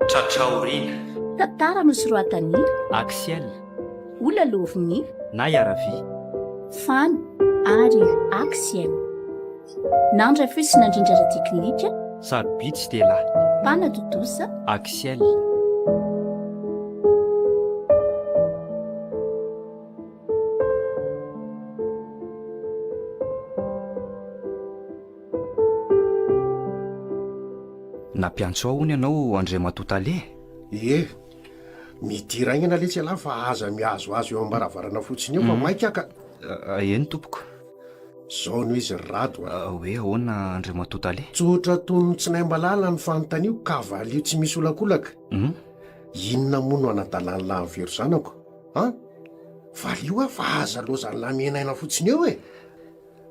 tratraorina tantara nosoratany axiel olaloviny na iaravi fany ary axiel nandray foisina indrindrara teknika sarobitsy tela mpanadodosa axiel nampiantso ao ony ianao andre matotale midirainana letsy ala fa aza miazoazo eo ambaravarana fotsiny eo fa maika ka eny tompoko zao no izy rado hoe ahoana andre matotale tsotra tono tsy nay malala ny fanontanyio kavalio tsy misy olakolaka inona mono anadalany la mivero zanako valio a fa aza loazany lamienaina fotsiny eo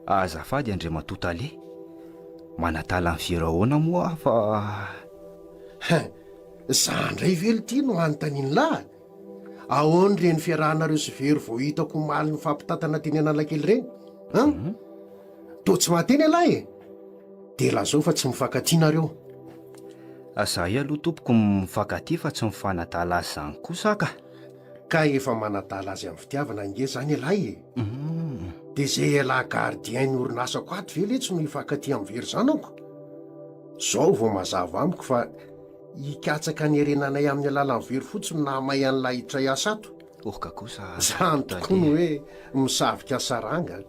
azafady andre matotale manatala ny vero ahoana moa fa za ndray velo ty no anontaniany lahy ahoany reny fiarahanareo sy vero vo hitako maly ny fampitatana teny analakely reny to tsy mahateny alahy de lazao fa tsy mifankatianareo za i aloha tompoko mifankaty fa tsy mifanadala azy zany kosa ka efa manadala azy amin'ny fitiavana nge zany alahy de zay ala gardien ny orinasako ato ve letsy no hifankaty amin'ny very zanako zao vo mazava amiko fa hikatsaka ny arenanay amin'ny alalan'ny very fotsiny na may an'la hiditra iasato oka kosa zany tokoa no hoe misavika saranga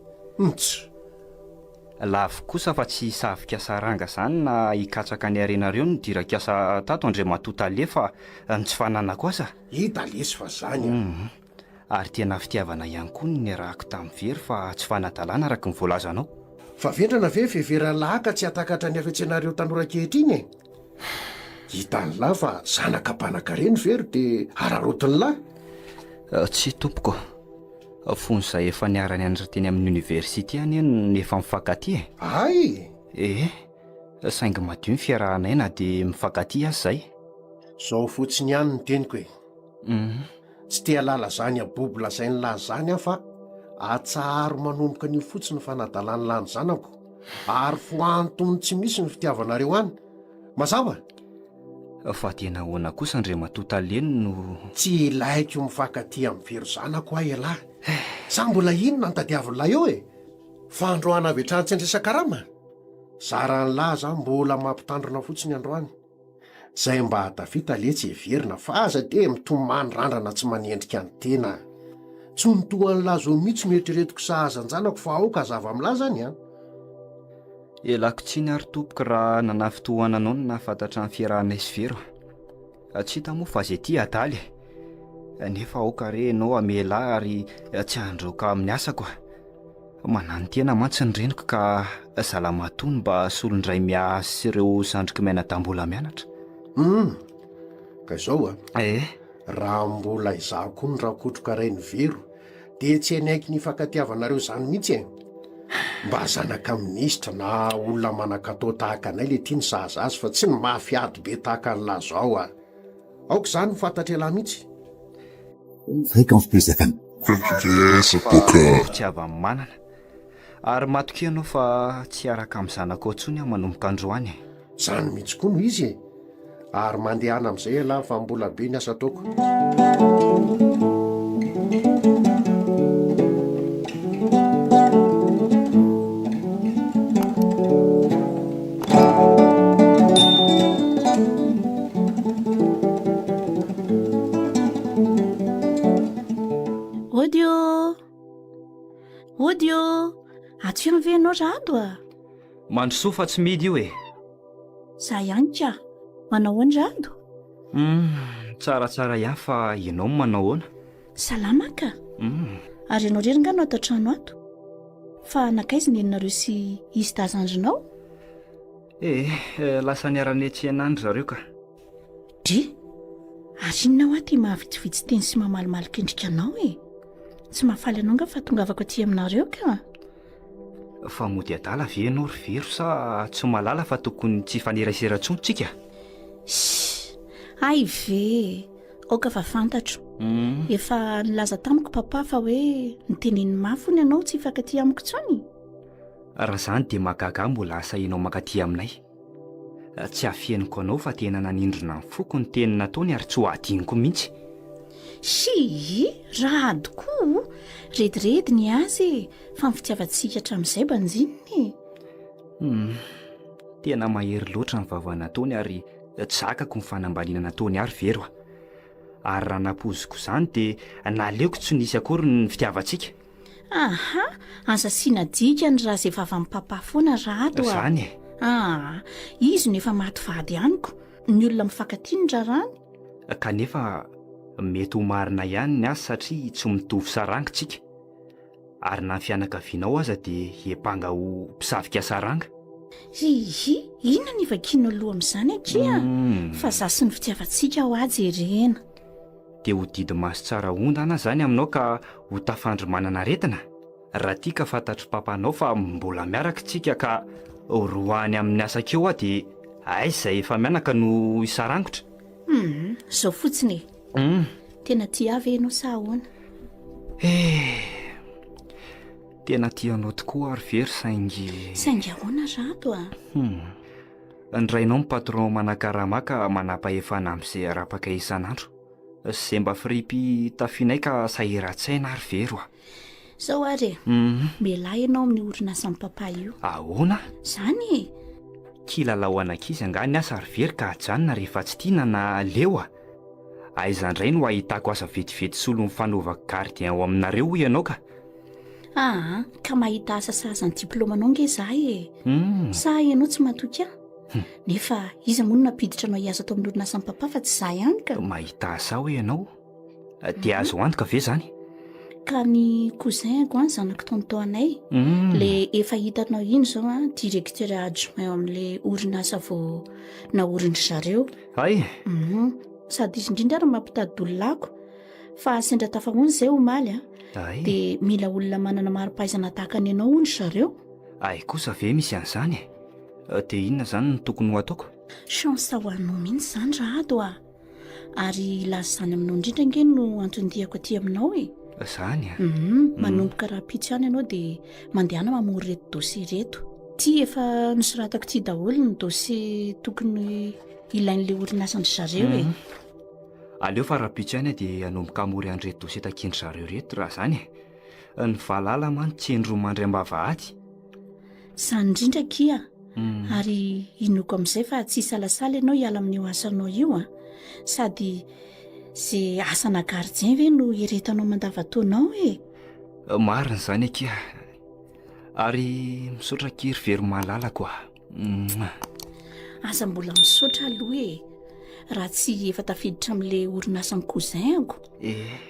lavo kosa fa tsy hisavika saranga zany na hikatsaka ny arenareo no dirakasa tato andre matotale fa tsy fananako aza hita lesy fa zany ary tena fitiavana ihany koa ny arahako tamin'ny very fa tsy fanadalana araka ny voalazanao fa vendrana ve fevera lahaka tsy hatakatra ny afetsenareo tanora-kehitriny hitany lahy fa zanaka-banaka reny very de ararotiny lahy tsy tompoko fon'izay efa niarany anatra teny amin'ny oniversité any eny efa mifankaty ay saingy madio ny fiarahanay na de mifankaty azy zay zao fotsiny ihany ny teniko tsy tea lala zany abobo lazainy lahy zany aho fa atsaharo manomboka an'io fotsiny fanadalany lany zanako ary foantomony tsy misy ny fitiavanareo any mazava fa tena hoana kosa andre matotale no tsy ilaiko mifankaty amin'ny vero zanako ahy alahy za mbola inona notadiavin'lahy eo fa androany avy hatrany tsy andresan-karama zarany lahy za mbola mampitandrona fotsiny androany zay mba hatafita letsy everina fa aza de mitomany randrana tsy manendrika ny tena tsy mitohan'ny lahy zao mihitsy mieritrretiko sahazanjanako fa aoka zava amin'lahy zany elako tsy ny ary tompoka raha nanafitohananao no nahafantatra ny fiarahanay sy vero tsy hita moa fa zay ty adaly nefa aoka re anao amela ary tsy androka amin'ny asako manano tena mantsy ny reniko ka salamatony mba solondray miasy sy ireo sandriko miaina-dambola mianatra ka izao raha mbola izahko ny raha kotroka ray ny vero de tsy anaiky ny fankatiavanareo zany mihitsy mba zanaka minisitra na olona manakatao tahaka anay le tia ny sahaza azy fa tsy ny mafiady be tahaka ny lazo ao aoka zany mifantatra elahy mihitsy fréquence plus FM tsy ava manana ary matoky ianao fa tsy araka amin'ny zanako ntsony aho manomboka androany zany mihitsy koa no izy ary mandehana amin'izay alahy fa mbola be ny asa taoko odio atsy anvenao rado mandrosoa fa tsy midy io za ihany ka manao hoany rado tsaratsara ihany fa ianao manao hoana salamaka ary ianao rery nga no atao trano ato fa nakaizina enonareo sy izy tazandrinao lasa niara-netsy anandro zareo ka dre ary inonao aty mahavitsivitsy teny sy mamalimalika endrika anao tsy mahafaly anao nga fa tonga avako aty aminareo ka fa mody adala ve anao ry vero sa tsy malala fa tokony tsy faneraisera-tsontsika ay ve aoka fa fantatro efa nilaza tamiko papa fa hoe niteneniny mafony ianao tsy hifankaty amiko tsony. Raha izany dia mahagaga mbola asainao mankaty aminay. Tsy hafieniko anao fa tena nanindrona ny foko ny teny nataony ary tsy ho adiniko mihitsy. Raha adikoa rediredy ny azy fa ny fitiavantsika hatramin'izay banjininy. Tena mahery loatra ny vavana nataony ary tsy zakako ny fanambaniana nataony ary vero ary raha napoziko izany dia naleoko tsy nisy akory ny fitiavantsika. Aza siana dikany raha izay vavan'ny papa foana raha ato Izany izy no efa maty vady ihanyko ny olona mifankaty ny rarany. Kanefa mety ho marina ihany ny azy satria tsy mitovy saranga tsika ary na ny fianakavianao aza dia epanga ho mpisavika saranga. Inona ny vakiana aloha amin'izany atria fa za sy ny fitiavantsika ho azy irena. Dia ho didy maso tsara ondana izany aminao ka ho tafandry manana aretina. Raha tia ka fantatry papanao fa mbola miaraka tsika ka roany amin'ny asakeo aho dia izay efa mianaka no isarangotra. Zao fotsiny tena tia avy ianao sa ahoana? Tena tianao tokoa ary very saingy ahoana rato Ndrainao ny patron manakaramaka manapa-efana amin'izay arapaka isan'andro. Izay mba firipy tafianay ka sahiran-tsaina ary vero zao ary mialahy ianao amin'ny orinasa amin'ny papa io. Ahoana? Zany kilalao anankizy angany asa ary very ka hajanona rehefa tsy tiana na leo aiza indray no ahitako asa vetivety solo mifanaovako gardien ao aminareo ianao ka. Ka mahita asa sazany diplomanao nge zahay sa ianao tsy matoky nefa iza moa no napiditra anao hiasa atao amin'ny orinasa amin'ny papa fa tsy za ihany ka. Mahita asa hoe ianao dia azo antoka ve zany? Ka ny cousinko zanako taontaonay le efa hitanao iny zao directeur adjoint amin'le orinasa vao naorindry zareo. Sady izy indrindra ary mampitady olonako fa sendra tafahony izay omaly dia mila olona manana mari-pahaizana tahaka ny ianao hony zareo. Kosa ve misy an'izany dia inona izany no tokony ho ataoko? Chance ho anao mihitsy izany raha ato ary laza izany aminao indrindra nge no antondihako aty aminao Izany manomboka raha pitsy ihany ianao dia mandehana mamory reto dossier reto. Ty efa nosoratako ty daholo ny dossier tokony ilain'le orinasany zareo aleo fa raha pitsy ihany dia hanomboka hamory an'reto dossier takindry zareo reto raha izany ny valala mano tsy endro mandray am-bavahady. Izany indrindra kia ary inoko amin'izay fa tsy salasala ianao hiala amin'io asanao io sady izay asana gardien ve no iretanao mandavataonao marina izany akia ary misaotra kiry very mahalalako aza mbola misaotra aloha raha tsy efa tafiditra amin'le orinasan'ny cousinko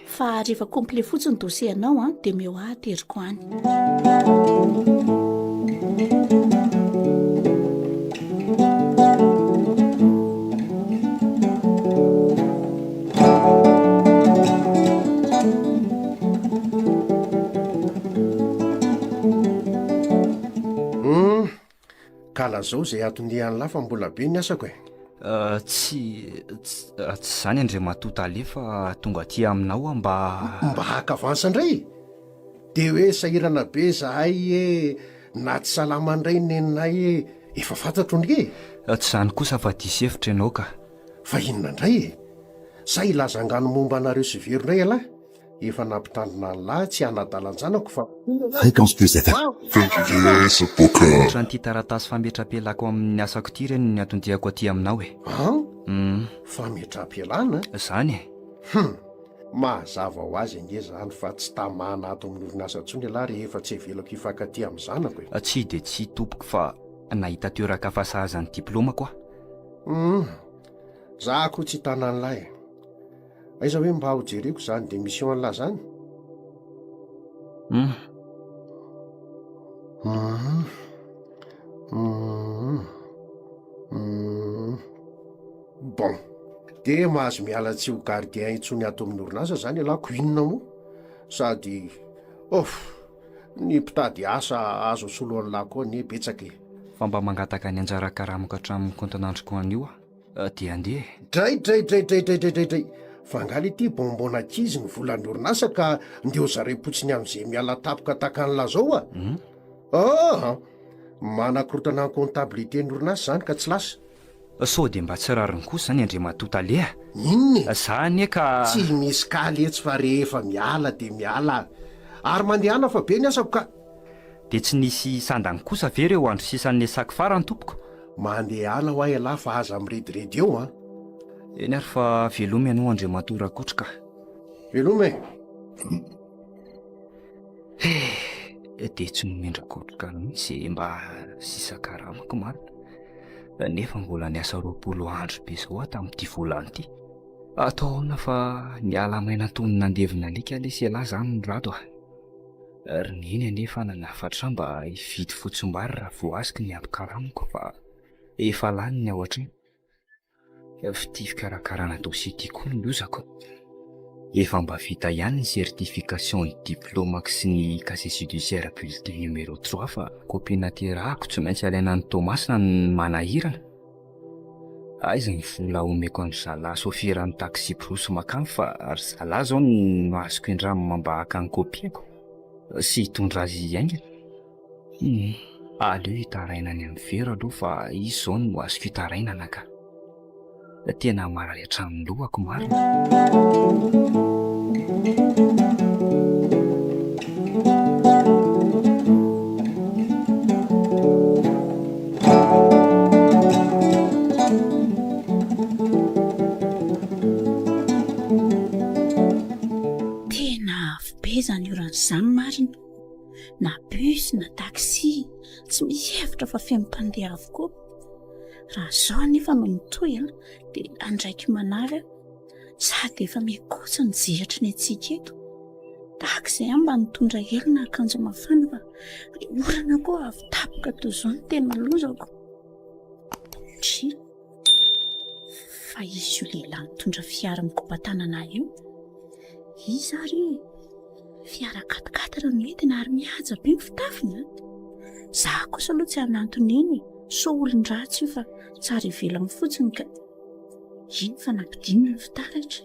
fa rehefa complet fotsiny dossier anao dia meo ateriko any. Kala zao izay atondihan'ny lafa mbola be ny asako tsy izany andre matota alefa tonga aty aminao mba hakavansa indray dia hoe sahirana be zahay na tsy salama indray neninay efa fantatro ndrike tsy izany kosa fa disy hevitra ianao ka fa inona indray zay ilazangano momba anareo sy vero indray alahy efa nampitandrina ny lahy tsy hanadalanjanako fa Fréquence plus FM. Ohatran'ity taratasy fametra-pelako amin'ny asako ty ireny ny atondihako aty aminao fametra-pelana izany mahazava ho azy ange zany fa tsy tamana ato amin'ny orinasa ntsony lahy rehefa tsy hevelako hifankaty amin'ny zanako tsy dia tsy tompoko fa nahita toeraka fasahazan'ny diplômako za koa tsy tanany lahy aiza hoe mba ho jereko zany démission lahy zany bon dia mahazo miala tsy ho gardien intsony ato amin'ny orinasa zany alako inona moa sady ny mpitady asa azo soloan'ny lahy koa ny betsaka fa mba mangataka ny anjara karamoko hatramin'ny kontinandroko an'io dia andeha dray fangaly ity bombona kizy ny volandrorinasa ka ndeo zarem-potsiny amin'izay miala tapoka takan'la zao manakorotana ny comptabilité n'orinasa zany ka tsy lasa. sao dia mba tsy rariny kosa zany Andriamatotaleha. Inona zany ka tsy misy kaletsy fa rehefa miala de miala ary mandehana fa be ny asako ka dia tsy nisy sandany kosa ve reo andro sisan'ny saky farany tompoko? mandeha ala ho ahy alahy fa aza mirediredy eo eny ary fa velomy ianao Andriamato rakotroka. veloma dia tsy nomendrakotroka mihitsy mba sisakaramako marina nefa mbola niasa 20 andro be zao tamin'ity volany ity. Ataona fa niala maina tony nandevina alika lesy lahy zany ny rato ary niny anefa nanafatra mba hividy fotsim-bary raha voasika ny ampikaramiko fa efa lany ny ao atrany. Fity fikarakarana dossier ity koa no lozako. Efa mba vita ihany ny certification diplômako sy ny casier judiciaire bulletin numéro 3 fa copie naterahako tsy maintsy alaina ny Tomasina ny manahirana. Aiza ny vola omeko ny zalahy sofirany taxi prosy makany fa ary zalahy zao no azoko indramo mambahaka ny kopiako sy hitondra azy iaingana. Aleo hitarainany amin'ny vera aloha fa izy zao no azoko hitarainana ka. Tena marary hatramin'ny lohako marina. Tena avy be zany marina, na bus na taxi tsy misy hevitra fa feno mpandeha avokoa. Raha zao anefa no mitoy dia andraiky manary sady efa mikosa ny zihatra ny atsika eto. Tahaka izay mba nitondra elona akanjo mafana fa orana koa avy tapoka toy izao no tena lozako. Fa izy io lehilahy nitondra fiara mikopatanana io, izy ary fiara katikatara no entina ary mihaja be ny fitafiny. Zaho kosa aloha tsy hanantony iny, so olon-dratsy io fa tsara ivelany fotsiny ka iny fa nampidinina ny fitaratra.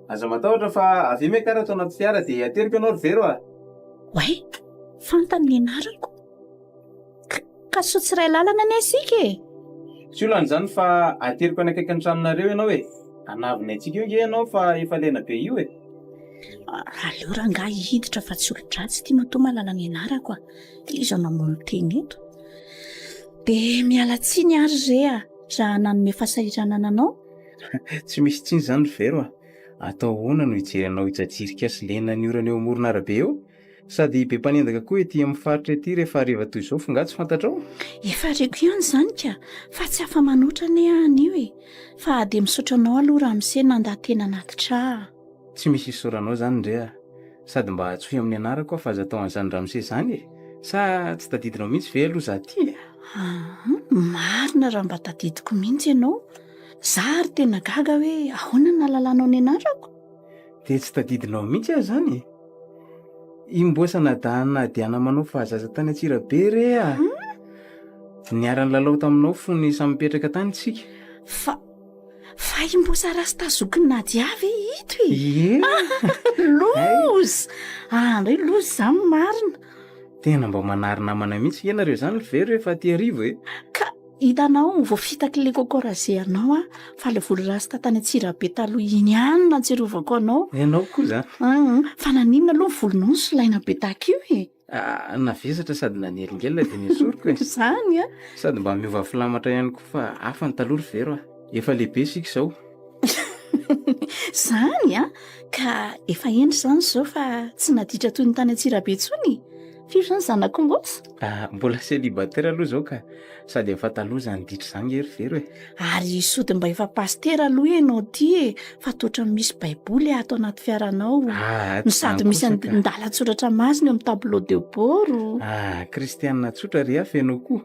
Aza matahotra fa avy mekara ato anaty fiara dia ateriko ianao ry vero Way, fantany ny anarako. Ka so tsy ray lalana ny asika e. Tsy olan'izany fa ateriko any akaiky ny tranonareo ianao anaviny antsika io nge ianao fa efa lena be io Aleo rangahy hiditra fa tsy olon-dratsy ity matoa malala ny anarako izy namono teny eto. Dia miala tsiny ary zay raha nanome fahasahiranana anao. Tsy misy tsiny zany ry vero atao hoana no hijery anao hijajirika sy lena ny orana eo amoron'arabe eo sady be mpanendaka koa ety amin'ny faritra ety rehefa hariva toy izao fonga tsy fantatrao. Efa reko ihany zany ka fa tsy afa manoatra ne anio fa dia misaotra anao aloha raha misena ndatena anaty tsy misy isoranao zany ndre sady mba tsohy amin'ny anarako fa aza atao an'izany ramose zany sa tsy tadidinao mihitsy ve aloha za ty marina raha mba tadidiko mihitsy ianao. Za ary tena gaga hoe ahoana nalalanao ny anarako. dia tsy tadidinao mihitsy aho zany imbosana dahana diana manao fahazaza tany Antsirabe re niara-ny lalao taminao fony samy mipetraka tany tsika fa imbosa rasy tazokiny na diavy ito lozy andray lozy zany marina. tena mba manary namana mihitsy ianareo zany ry vero efa ty arivo ka hitanao voafitaka le kokorazeanao fa le volo rasy tatany Antsirabe taloha iny ihany natserovako anao. Ianao koa zany fa naninona aloha ny volonao ny solaina be tahaka io navesatra sady nanelingelina dia nisoriko zany sady mba miova filamatra ihany koa fa hafa ny taloha ry vero efa lehibe sika izao zany ka efa endry zany zao fa tsy naditra toy ny tany Antsirabe tsony. Firy zany zanako mbosa mbola célibataire aloha zao ka sady efa taloha zany ditra zany ry vero ary sody mba efa pastera aloha ianao ty fa toatra misy baiboly ato anaty fiaranao no sady misy ndalatsoratra masina eo amin'ny tableau de bord kristianina tsotra ry fenao koa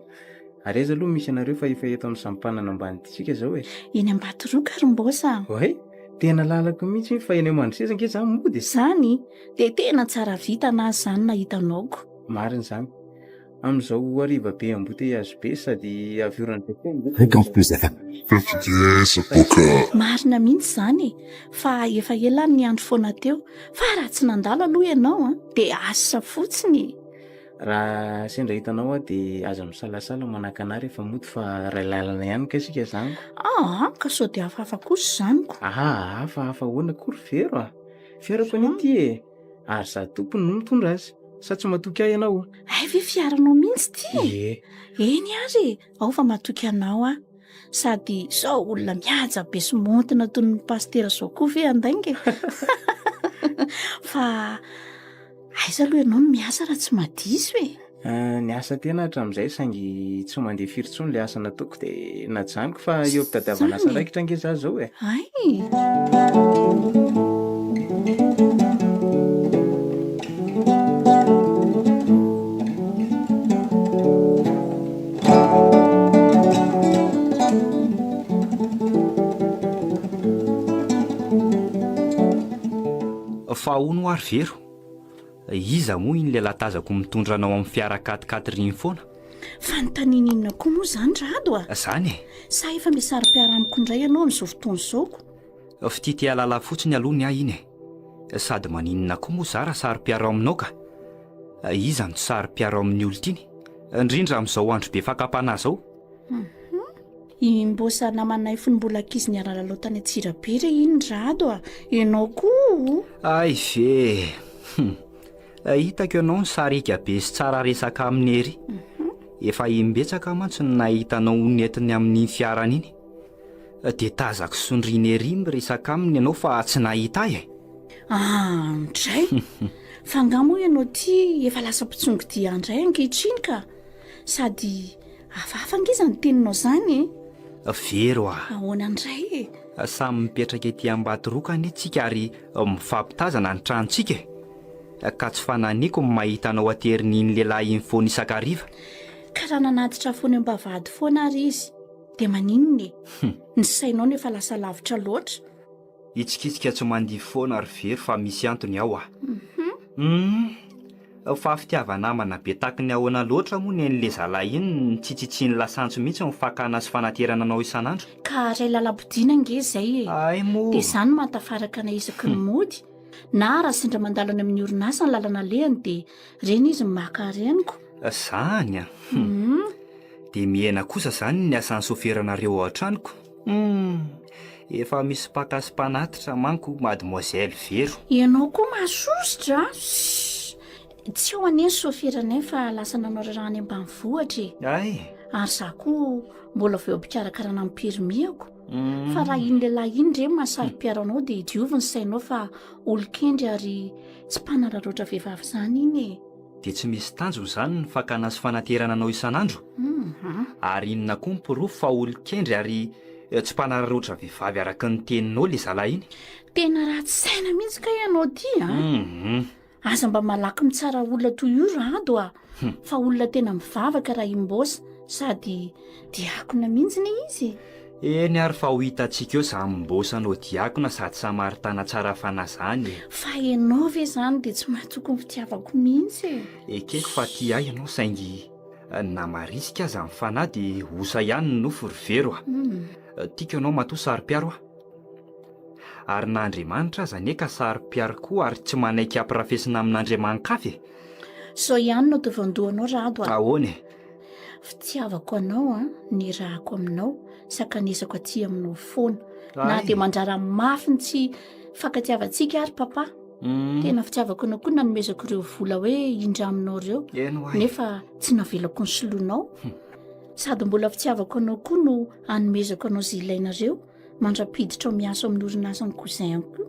ary aiza aloha misy anareo fa efa eto amin'ny sampanana ambanitsika zao eny Ambatoroka ary mbosa tena lalako mihitsy fa eny Mandrisesa nge zany mody zany dia tena tsara vita na zany nahitanaoko. marina zany amin'izao ariva be embouteillage be sady aviorany be Fréquence plus FM. marina mihitsy zany e fa efa elany ny andro foana teo fa raha tsy nandalo aloha ianao a dia asa fotsiny. raha sendra hitanao a dia aza misalasala manaka anary efa mody fa ray lalana ihany ka isika zany ka sao dia hafahafa kosa izanyko. hafahafa hoana kory vero fiarako an'ity e ary za tompony no mitondra azy sa tsy matoky ahy ianao ve fiaranao mihitsy ty eny ary ao fa matoky anao sady zao olona mihaja be sy montina toy ny pastera zao koa ve andainga fa aiza aloha ianao no miasa raha tsy madisy ny asa tena hatramin'izay saingy tsy mandeha firy-tsony le asa nataoko dia najaniko fa eo mpitadiavana asa raikitra ange za zao fa hono ary vero iza moa iny le latazako mitondranao amin'ny fiara 4x4 riny foana fa nytaninina koa moa zany rado zany sa efa misary-piaramiko indray ianao n'izao fotoana izaoko fitity alala fotsiny alohany ahy iny sady maninona koa moa za raha sary-piarao aminao ka iza no sary-piarao amin'ny olotiny indrindra amin'izao andro be fakapana zao imbosa namanay fony mbola ankizy ny aralalao tany Antsirabe re iny rado ianao koa ay ve hitako ianao ny sarika be sy tsara resaka amin'ny ery efa imbetsaka mantsy ny nahitanao netiny amin'ny fiarana iny dia tazako sondriny ery miresaka aminy ianao fa tsy nahita ahy ndray fa ngamo ianao ty efa lasa mpitsongo dia andray ankehitriny ka sady hafahafa angiza ny teninao zany vero ahoana andray samy mipetraka ety Ambatoroka anetsika ary mifampitazana ny tranontsika ka tsy fananiako ny mahitanao aterin'iny lehilahy iny foana isakariva ka raha nanatitra foana ambavady foana ary izy dia maninony ny sainao nefa lasa lavitra loatra hitsikitsika tsy mandihy foana ary vero fa misy antony ao fa fitiavanamana be takiny ahoana loatra moa ny en'le zalahy iny ny tsitsitsiny lasantso mihitsy mifakana sy fanaterana anao isan'andro ka ray lalam-podina nge zay ay moa dia izany mahatafaraka na isaky ny mody na raha sendra mandalany amin'ny orinasa ny lalana lehany dia reny izy maka reniko zany dia miaina kosa zany ny asan'ny soferanareo ao an-tranoko efa misy mpaka sy mpanatitra manko mademoiselle Vero ianao koa mahasositra tsy eo aneny soferanay fa lasa nanao rarahany ambanivohatra ay ary za koa mbola vao mpikarakarana amin'ny permiako fa raha iny lehilahy iny ndre mahasary-piaranao dia diovy ny sainao fa olon-kendry ary tsy mpanararoatra vehivavy zany iny dia tsy misy tanjony zany ny fakana sy fanaterana anao isan'andro ary inona koa mipirofo fa olon-kendry ary tsy mpanararoatra vehivavy araka ny teninao le zalahy iny tena raha tsy saina mihitsy ka ianao ty aza mba malaky mitsara olona toy io rado fa olona tena mivavaka raha imbosa sady diakona mihitsy ny izy eny ary fa ho hitantsika eo za mimbosanao diakona sady samaritana tsara fanazany fa ianao ve zany dia tsy mahatoko ny fitiavako mihitsy ekeko fa ty ahy ianao saingy namarisika aza amin'ny fanahy dia osa ihany ny nofo ry Vero tiako ianao matoa sary-piaro ary na Andriamanitra aza neka sary-piaro koa ary tsy manaiky ampirafesina amin'Andriamanikafy sao ihany no tovandohanao rado ahoany fitiavako anao ny rahako aminao sakanesako aty aminao foana na dia mandrara mafy ny tsy fankatiavantsika ary papa tena fitiavako anao koa nanomezako ireo vola hoe indra aminao ireo nefa tsy navelako ny soloanao sady mbola fitiavako anao koa no anomezako anao zay ilainareo mandrapiditra ao miasa amin'ny orinasa ny cousin koa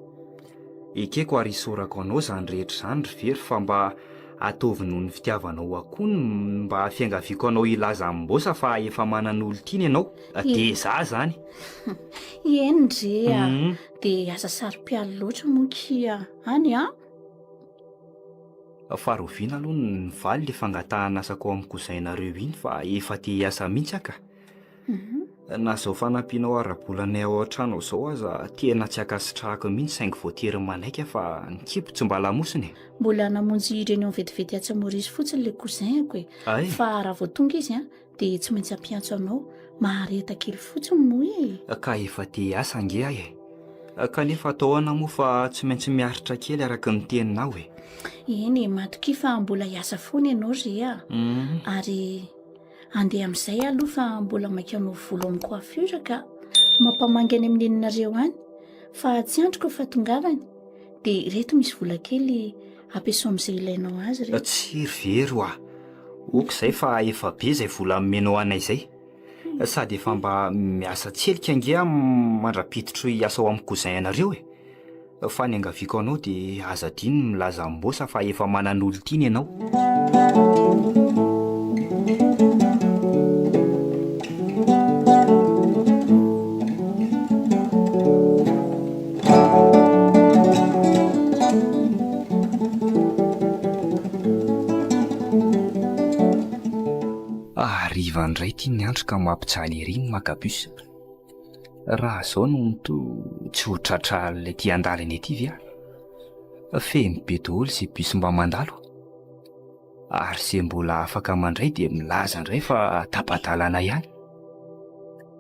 ekeko ary isorako anao zany rehetra zany ry Vero fa mba ataovy noho ny fitiavanao akony mba fiangaviako anao ilaza amimbosa fa efa manan'olo tiany ianao dia za zany eny ndre dia aza sary-pialo loatra mokia any faroviana aloha ny valy le fangatahana asako amin'ny cousin nareo iny fa efa te hiasa mihitsy aka Na zao fanampianao ara-bolanay ao an-trano zao aza tena tsy akasitrahako mihitsy saingy voatery manaika fa ny kipo tsy mba lamosiny. Mbola namonjy ireny ao vetivety Antsamorisy fotsiny le cousin-ko e. Ay, Fa raha vao tonga izy dia tsy maintsy ampiantso anao, mahareta kely fotsiny moa e. ka efa te hiasa ange ahy e. Kanefa atao ahoana moa fa tsy maintsy miaritra kely araka ny teninao e. Eny matoki fa mbola hiasa foana ianao ry a. Ary andeha amin'izay aloha fa mbola maika anao volo amin'ny coiffure ka mampamangy any amin'ny eninareo any fa tsy androko fa tongavany dia reto misy vola kely ampiasao amin'izay ilainao azy reto. Tsy very oa. Oko izay fa efa be izay vola menao anay izay. Sady efa mba miasa tselika ange mandrapititro hiasa ao amin'ny cousin anareo e. Fa ny angaviako anao dia aza dino milaza mbosa fa efa manan'olo tiany ianao. Ariva indray tia ny andro ka mampijaly ery ny makabus. Raha zao no to tsy ho tratra ilay tia andalany ety via. Feno be daholo izay bus mba mandalo. Ary izay mbola afaka mandray dia milaza indray fa tapa-dalana ihany.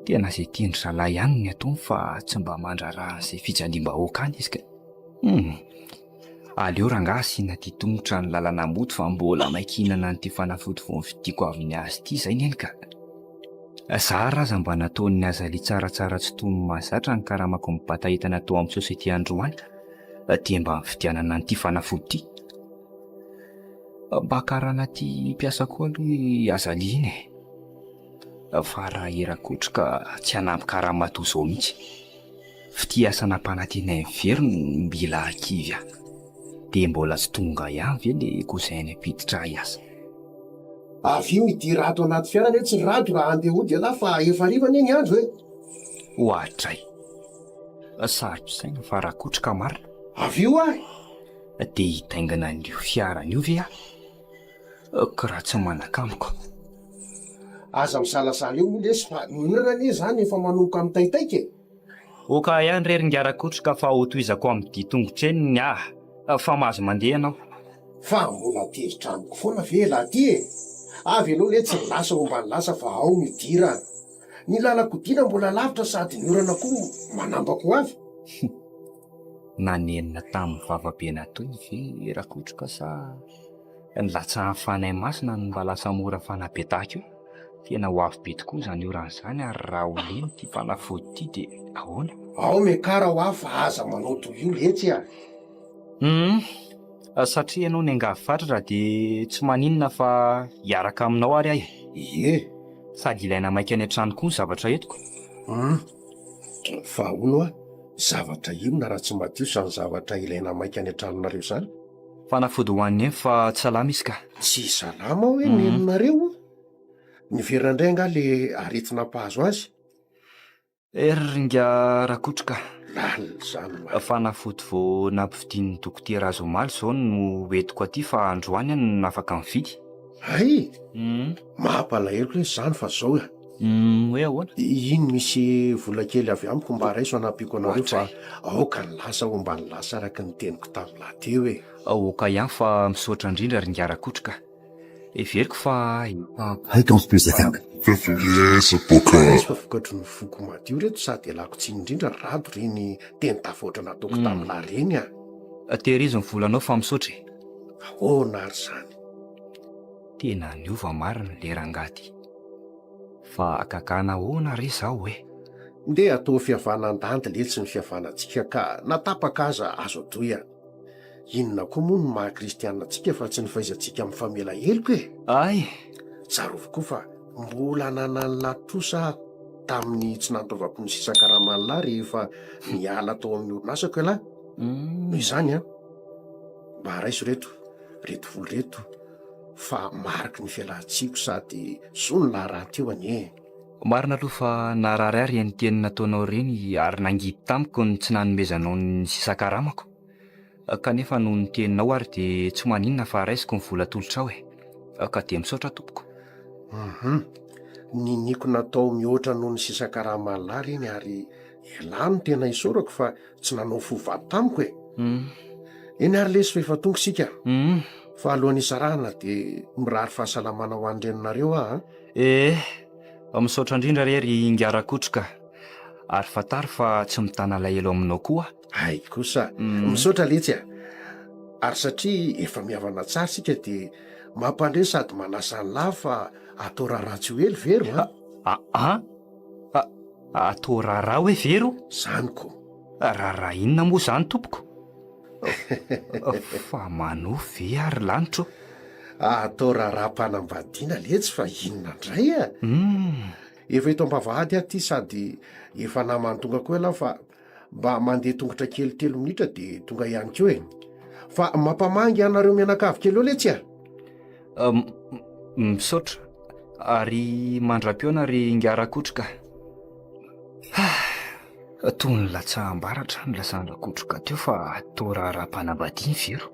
Tena izay tiany zalahy ihany ny atony fa tsy mba mandraraha izay fijaliam-bahoaka any izy ka. Aleo rangahy asiana ity tongotra ny lalana moto fa mbola maikinana n'ity fanafody vao nividiako avy ny azy ity izay neny ka. Zara aza mba nataony ny azalia tsaratsara tsy toy ny mahazatra ny karamako mibata entana tao amin'ny sosiety androany dia mba mividianana n'ity fanafody ity. Mba karana ity mpiasa koa aloha azalia iny e. Fa raha era-kotroka tsy hanampy karamatoa zao mihitsy. Fitiasana mpanantenay very no mila akivy aho. Dia mbola tsy tonga ihany ve le cousin apiditra hiasa. Avy io ity rato anaty fiara ny tsy rato raha andeha hody alahy fa efa rivana eny andro e. Ohatray. Saropisaina fa raha kotroka marina. Avy io ahy. Dia hitaingana an'io fiara an'io ve aho? Ka raha tsy manakamiko. Aza misalasala io moa lesy fa nonana anie zany efa manomboka amin'ny taitaika e. Oka ihany rery ngara-kotroka fa hotoizako amin'ny ditongotra eny ny fa mahazo mandeha ianao. Fa mbola tezitra amiko foana ve laha ty e. Avy ianao le tsy lasa ho mbany lasa fa ao midira. Ny lalako-dina mbola lavitra sady ny orana koa manambako avy. Nanenina tamin'ny vavabe natoy ve rakotroka sa nilatsa hanfanay masina ny mba lasa mora fanapetaka io. Tena ho avy be tokoa izany oran'izany ary raha ho leny ity fanafody ity dia ahoana? Ao mekara ho avy fa aza manao toy io letsy a. Satria ianao ny angavy dia tsy maninona fa hiaraka aminao ary ahy. Ie. Sady ilaina maika any an-trano koa ny zavatra entiko. Fa hono a, zavatra inona raha tsy madio sa ny zavatra ilaina maika any an-tranonareo zany? Fanafody ho an'ny eny fa tsy salama izy ka. Tsy salama hoe nenonareo. Ny verina indray anga le aretina mpahazo azy. Ringa rakotroka. Zany fanafody vao nampividian'ny dokotera Azomaly zao no entiko aty fa androany no afaka mividy. Hay, mampalahelo hoe zany fa zao a. Hoe ahoana? Iny misy vola kely avy amiko mba raiso anampiko anareo fa aoka ny lasa ho mba ny lasa araka ny teniko tamin'lahy teo e. Aoka ihany fa misaotra indrindra ringa rakotroka. Everiko fa Här comes musiken. Fa vokatry ny foko madio reto sady alako tsy indrindra rato reny teny tavoatra nataoko tamin'lahy reny a. Tehirizo ny volanao fa misaotra. Ahoana ary zany? Tena niova marina le rangaty. Fa akakana ahoana re zaho hoe? Nde atao fihavanan-danty letsy ny fihavanantsika ka natapaka aza azo adoy a. Inona koa moa ny maha-kristianina antsika fa tsy ny fahaizantsika amin'ny famela heliko e. Ay, Tsarovy koa fa mbola nanany latrosa tamin'ny tsy nantaovako ny sisan-karamanalahy rehefa niala tao amin'ny orinasako alahy. Noho izany a, mba raiso reto volo reto fa mariky ny fialantsiko sady so ny laharahanteo anie. marina aloha fa narary ary ny teny nataonao reny ary nangidy tamiko ny tsy nanomezanao ny sisan-karamako. Kanefa noho ny teninao ary dia tsy maninona fa raisiko ny vola tolotra aho e. Ka dia misaotra tompoko. niniko natao mihoatra noho ny sisan-karaha-malala iny ary elano tena isorako fa tsy nanao fovady tamiko e. Eny ary lesy fa efa tonga sika. Fa alohan'ny isarahana dia mirary fahasalamana ho andrenonareo aho. Misaotra indrindra rery Ingarakotroka, ary fatary fa tsy mitana lahelo aminao koa. Ay kosa, misaotra letsy a. Ary satria efa mihavana tsara sika dia mampandre sady manasa ny lahy fa atao raharaha tsy ho ely vero atao raharaha hoe vero? Zaniko. Raharaha inona moa zany tompoko? Fa manoa ve ary lanitro? Atao raharaha-panambadiana letsy fa inona indray a? Efa eto am-bavahady aty sady efa namany tonga koa ela fa mba mandeha tongotra kely 3 minitra dia tonga ihany koa e. Fa mampamangy anareo mianakavy kely eo letsy a? Misaotra, ary mandra-piona ry Ingarakotroka. Toy ny latsaham-baratra ny Rakotroka teo fa atao raharaha-panambadiana vero.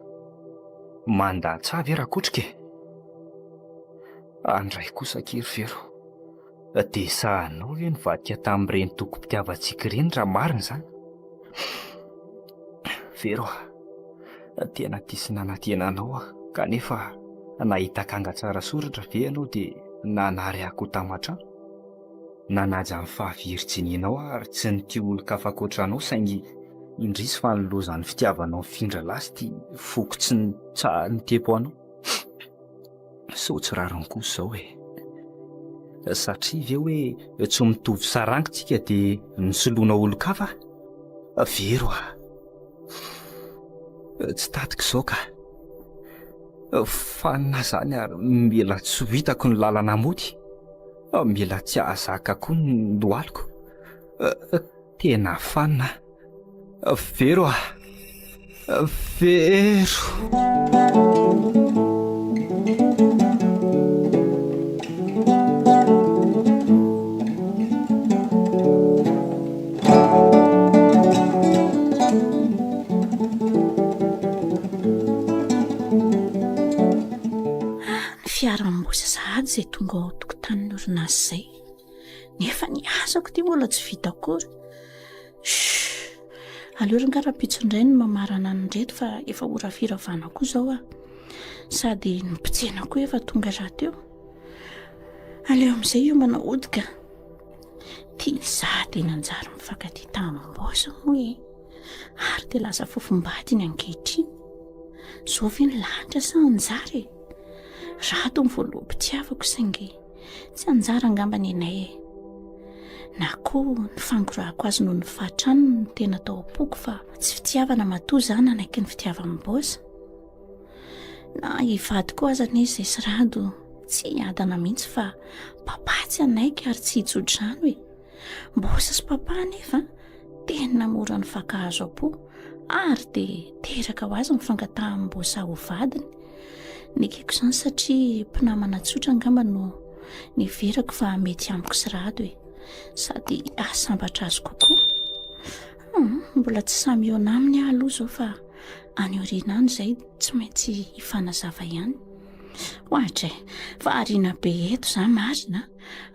Mandatsy avy Rakotroka e. Andray kosa kely vero. Dia sahanao ve nivadika tamin'ireny tokom-pitiavantsika ireny raha marina zany? Vero, tena tisy nanantenanao kanefa nahita kanga tsara soratra ve ianao dia nanary akoho taman-trano? Nanaja ny fahaviritsinenao ary tsy nity olo-kafakoatranao saingy indrisy fa nilozan'ny fitiavanao mifindra lasty fokotsy ny tepo anao. Saotsy rariny kosa izao e. Satria ve hoe tsy mitovy sarangitsika dia nisoloana olo-kafa? Vero tsy tatiko izao ka. Fanina zany ary mila tsy hitako ny lalana mody. Mila tsy ahazaka koa ny lohaliko. Tena fanina. Vero Vero. Fiara-mbosa sahady izay tonga ao tokotanin'ny orinasa izay. Nefa ny asako ity mbola tsy vita akory. Aleo rankara-pitso indray no mamarana ny reto fa efa ora firavana koa izao a. Sady ny mpitsena koa efa tonga raha teo. Aleo amin'izay io manahodika. Tia izaho dia nanjary mifankatia tamin'ambosa moa e. Ary dia lasa fofombady ny ankehitriny. Izao ve ny lanitra sa anjara e? Raha to mivoaloha-pitiavako saingy tsy anjara angamba ny anay e. Na koa ny fangorahako azy noho ny fahatranony no tena tao am-poko fa tsy fitiavana matoa zany anaiky ny fitiavam-bosa. Na hivady koa aza n'izy izay sirado tsy adana mihitsy fa papa tsy anaiky ary tsy hitsodrano e. Mbosa sy papa nefa tena mora ny fankahazo am-po ary dia teraka ho azy mifangatahan'mbosa ho vadiny. Nikeko izany satria mpinamana tsotra angamba no niverako fa mety amiko sirado e. Sady ahasambatra azy kokoa. Mbola tsy samy eo aminy aloha izao fa any aoriana any izay tsy maintsy hifanazava ihany. Ohatra fa ariana be eto izany marina.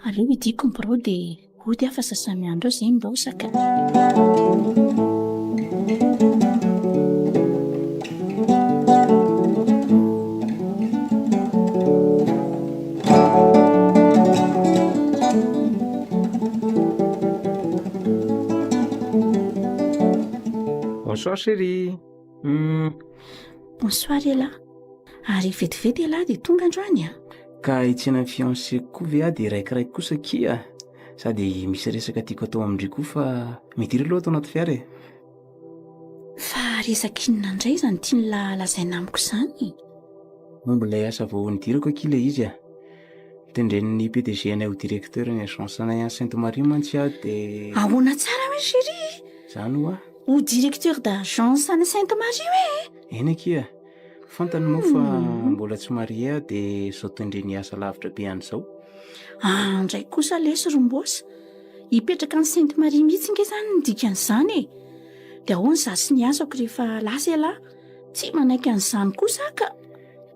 Aleo hidiko ny birao dia hody afa sasany andro eo izay mbosaka. Bonsoir chérie. Bonsoir Ela. Ary vetivety Ela dia tonga androany a? Ka hitsena fiancé koa ve dia raikiraiky kosa kia. Sady misy resaka tiako atao amindry koa fa mety aloha atao anaty fiara e. Fa resaka inona indray izany tiany lazaina amiko izany? Momba ilay asa vao nidirako akila izy a. Tendren'ny PDG anay ho directeur ny agence anay Sainte-Marie mantsy aho dia... Ahoana tsara hoe chérie? Zany hoa. Ho directeur d'agence any Sainte-Marie hoe? Eny akia. Fantany moa fa mbola tsy marie aho dia izao tendren'ny asa lavitra be an'izao. Ndray kosa lesy rombosa. Hipetraka ny Sainte-Marie mihitsy nge izany ny dikan'izany e. Dia ahoana izaho sy ny asako rehefa lasa ela tsy manaiky an'izany kosa ka.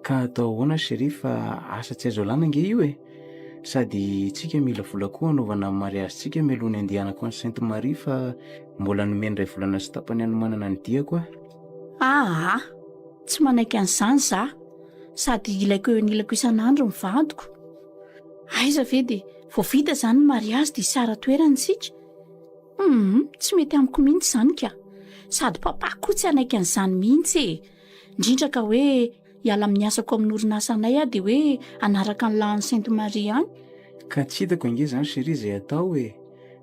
Ka atao ahoana chérie fa asa tsy azo alàna nge io e. sady tsika mila vola koa anaovana mariazintsika mialohan'ny andehanako any Sainte Marie fa mbola nomeny ray volana sy tapany anomanana ny diako a tsy manaiky an'izany za sady ilaiko eo anilako isan'andro mivadiko aiza ve dia vo vita izany ny mariazy dia sara toerantsika tsy mety amiko mihitsy izany ka sady papa koa tsy anaiky an'izany mihitsy indrindra ka hoe hiala amin'ny asako amin'ny orinasanay dia hoe anaraka ny lahan'ny Sainte Marie any ka tsy hitako ange izany chérie izay atao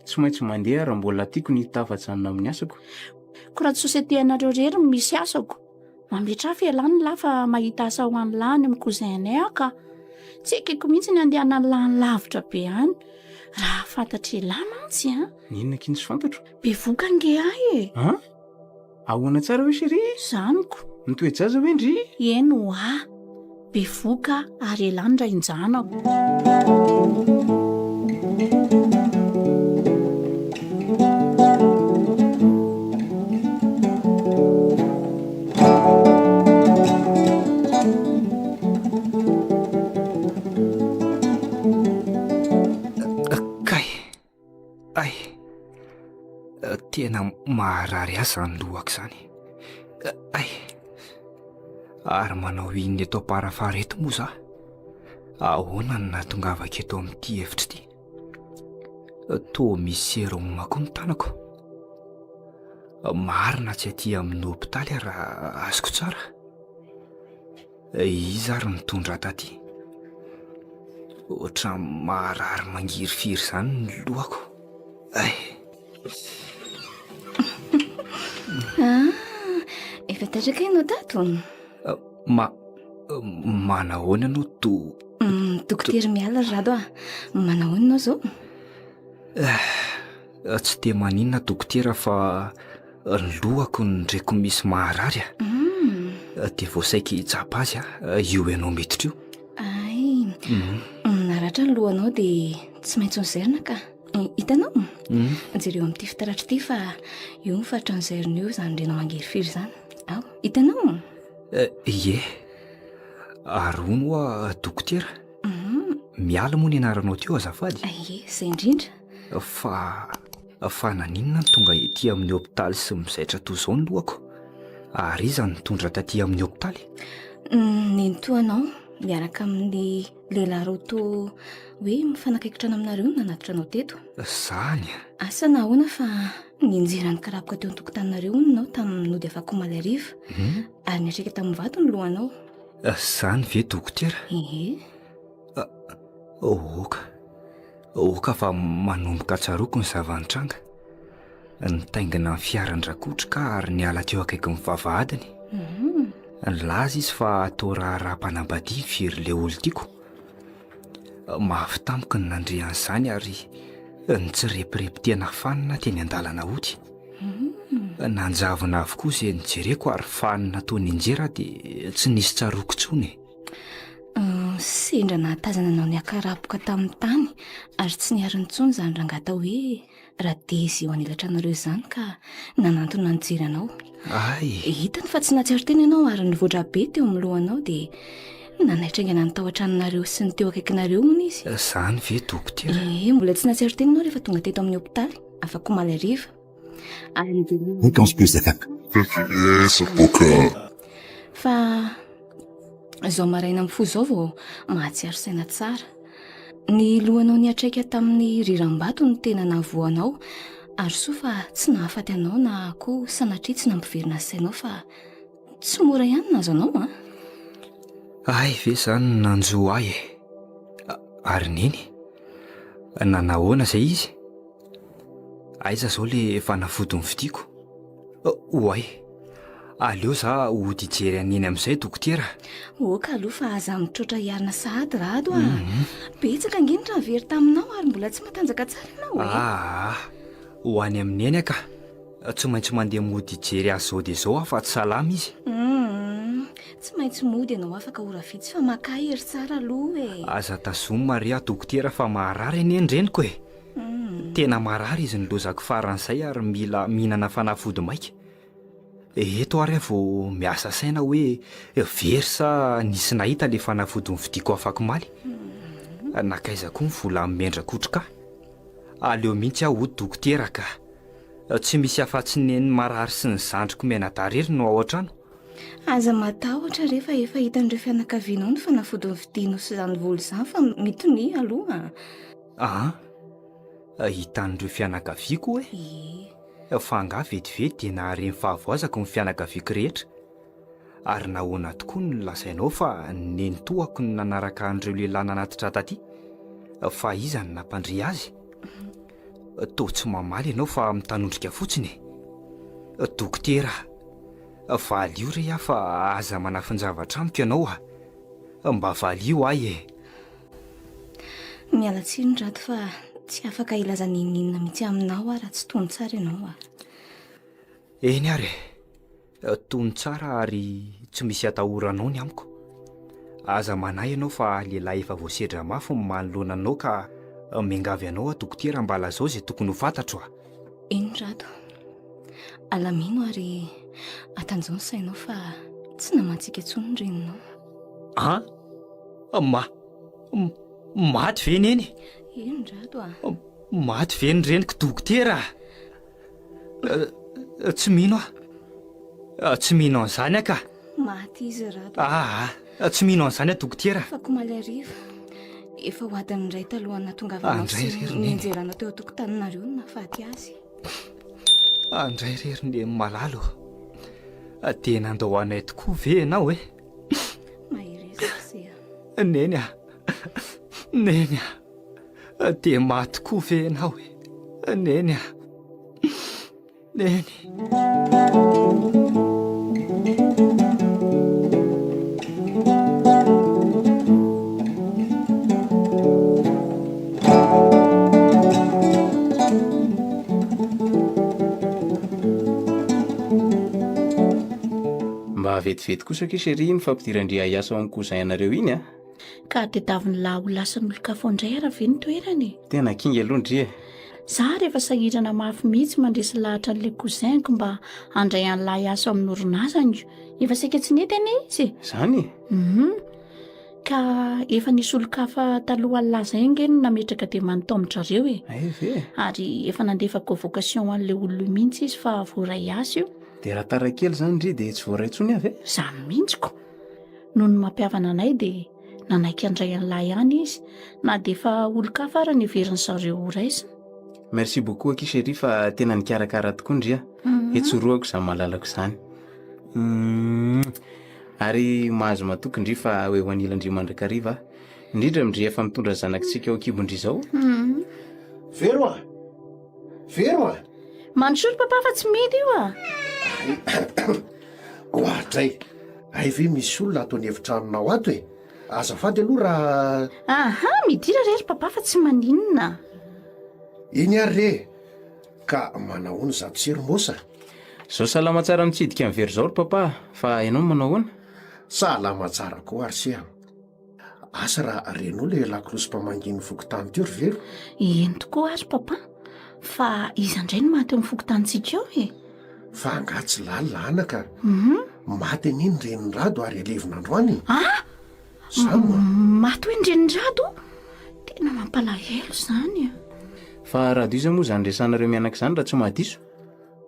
tsy maintsy mandeha raha mbola tiako ny tafajanona amin'ny asako ko raha tsy sosiete anareo rery no misy asako mametra fialany lafa mahita asa ho any lany amin'ny cousin-nay ka tsy ekeko mihitsy ny andehana ny lany lavitra be any raha fantatry lahy mantsy ninona kiny tsy fantatro bevoka nge ahy ahoana tsara hoe chérie zaniko mitoejaza hoe ndry eno bevoka ary elany ra injanako tena maharary aza ny lohako izany ary manao inony atao parafareto moa za ahoana ny natongavaka eto amin'ity hevitra ity toa misy séroma koa ny tanako marina tsy aty amin'ny hopitaly raha azoko tsara izy ary nitondra taty ohatra maharary mangirifiry izany ny lohako efa tatraka ianao tato manahoana anao dokotera miala rado manahoana anao zao tsy dia maninona dokotera fa ny lohako ndraiko misy maharary dia voasaiky hitsapa azy io ianao miditra io ay naratra ny lohanao dia tsy maintsy nyzerina ka hitanao jereo amin'ity fitaratra ity fa io ny fatra nyzerina io izany renao mangerifiry izany hitanao ie ary hono oa dokotera miala moa ny anaranao teo azafady ie izay indrindra fa naninona ny tonga ety amin'ny hopitaly sy mizaitra toy izao ny lohako ary iza nitondra taty amin'ny hopitaly nintoanao miaraka amin'ny lehilahy roto hoe mifanakaikitrana aminareo nanatitra anao teto zany asa nahoana fa ninjerany karapoka teo an-tokotaninareo onynao tamin'ny nody afako maly ariva ary niatrika tamin'ny vato ny lohanao zany ve dokotera oka fa manomboka tsaroako ny zavanitranga nitaingina ny fiaran-drakotroka ary niala teo akaiky ny vavahadiny laza izy fa atao raha-panambady firy le olo tiako mafy tamiko ny nandrean'izany ary nitsirepirepy tena fanina teny an-dalana ody nanjavona avokoa izay nijereko ary fanina toa ny injera dia tsy nisy tsaroako tsony sendra nahatazana anao ny akarapoka tamin'ny tany ary tsy niariny tsony izany rangata hoe raha dezy eo anelatra anareo izany ka nanantona nijery anao hitany fa tsy natsiaro teny ianao ary nivoatra be teo amin'ny lohanao dia nanaitrangaina ny tao an-tranonareo sy ny teo akaikinareo mony izy zany ve dokotera mbola tsy natsiaro teny ianao rehefa tonga teto amin'ny hopitaly afaka maly ariva Fréquence plus FM. fa izao maraina amin'ny fo izao vao mahatsiaro saina tsara ny lohanao niatraika tamin'ny riram-bato ny tena nahavoanao ary soa fa tsy nahafaty anao na koa sanatria tsy nampiverina sainao fa tsy mora ihany nazo anao ay ve zany nanjo ahy ary neny nanahoana izay izy aiza zao le fanafody ny vidiko oay aleo za ody jery aneny amin'izay dokotera oka aloha fa aza mitrotra hiarina sahady rado betsaka angeny raha very taminao ary mbola tsy matanjaka tsara ianao ho any amin'ny eny aka tsy maintsy mandeha mody jery azy zao dia zao fa tsy salama izy tsy maintsy mody ianao afaka ora vitsy fa maka hery tsara aloha aza tazoma maria dokotera fa maharary eny endreniko tena marary izy nilozako faran'izay ary mila mihinana fanafody maika eto ary vao miasa saina hoe very sa nisy nahita le fanafody ny vidiko afako maly nakaiza koa ny vola amin'ny mendrak'otroka aleo mihitsy aho ho dokotera ka tsy misy afa-tsy neny marary sy ny zandriko menadarery no ao an-trano. Aza matahotra rehefa efa hitan'ireo fianakavianao ny fanafodiny vidinao sy izany vola izany fa mitony aloha. Hitan'ireo fianakaviako fa angaha vetivety dia nahareny fahavoazako ny fianakaviako rehetra ary nahoana tokoa ny lazainao fa nenitoako ny nanaraka an'ireo lehilahy nanatitra taty fa iza ny nampandry azy. Toa tsy mamaly ianao fa mitanondrika fotsiny. Dokotera, valio re aho fa aza manafinjavatra amiko ianao mba valio ahy Miala tsiny rato fa tsy afaka ilazana inona mihitsy aminao raha tsy tony tsara ianao Eny ary, tony tsara ary tsy misy atahoranao ny amiko. Aza manahy ianao fa lehilahy efa voasedra mafy ny manoloana anao ka miangavy anao dokotera mba lazao izay tokony ho fantatro Eny rato, alamino ary atanjao ny sainao fa tsy namantsika intsony ny reninao. Maty ve neny? Eny rato Maty ve ny reniko dokotera? Tsy mino tsy mino an'izany aka. Maty izy rato. Tsy mino an'izany dokotera. Fa komaly ariva efa ho adiny indray talohana tongavanao sy nianjeranao teo an-tokotaninareo no nahafaty azy. Andray rery ny malalo. Dia nandao anay tokoa ve ianao Mahery Neny dia maty koa ve ianao Neny Neny. Mba vetivety kosa kishery ny fampidirandria hiasa ao amin'ny koza ianareo iny ka tedaviny lahy ho lasan'olon-kafa indray raha ve ny toerany. Tena kinga aloha ndria. Za rehefa sahirana mafy mihitsy mandresy lahatra n'ilay cousinko mba handray an'lahy asa amin'ny orinasany efa saika tsy netany izy Zany ka efa nisy olon-kafa taloha laza enge no nametraka dia manotombotrareo ve ary efa nandefa convocation an'ilay olona mihitsy izy fa voaray asa io. dia raha tarakely zany ndri dia tsy voaray intsony avy Za mihitsiko noho ny mampiavana anay dia nanaiky andray an'lahy ihany izy na dia efa olon-kafa ara ny heverin'ny zareo raisina. Merci beaucoup kishery fa tena nikarakara tokoa ndria. Etsoroako izany mahalalako izany. Ary mahazo matoky ndri fa hoe ho anilandri mandrakariva indrindra mindri efa mitondra zanakitsika ao akibondry izao. Vero Manosolo papa fa tsy mety io ohatray ve misy olona ataony hevitranonao ato azafady aloha raha midira rery papa fa tsy maninona. Iny ary re ka manao hony zato seromosa. Zao salama tsara mitsidika amin'ny very zao ry papa fa ianao manao hoana? Salama tsara koa ary seha. Asa raha renao le lakolosy mpamanginy fokotany teo ry vero. Eny tokoa ary papa fa iza indray no maty eo amin'ny fokotantsika eo fa anga tsy lalilana ka maty an'iny renindrado ary alevin'androany. Maty hoe ndrenindrado tena mampalahelo zany fa raha diza moa zany resanareo mianaka izany raha tsy mahadiso.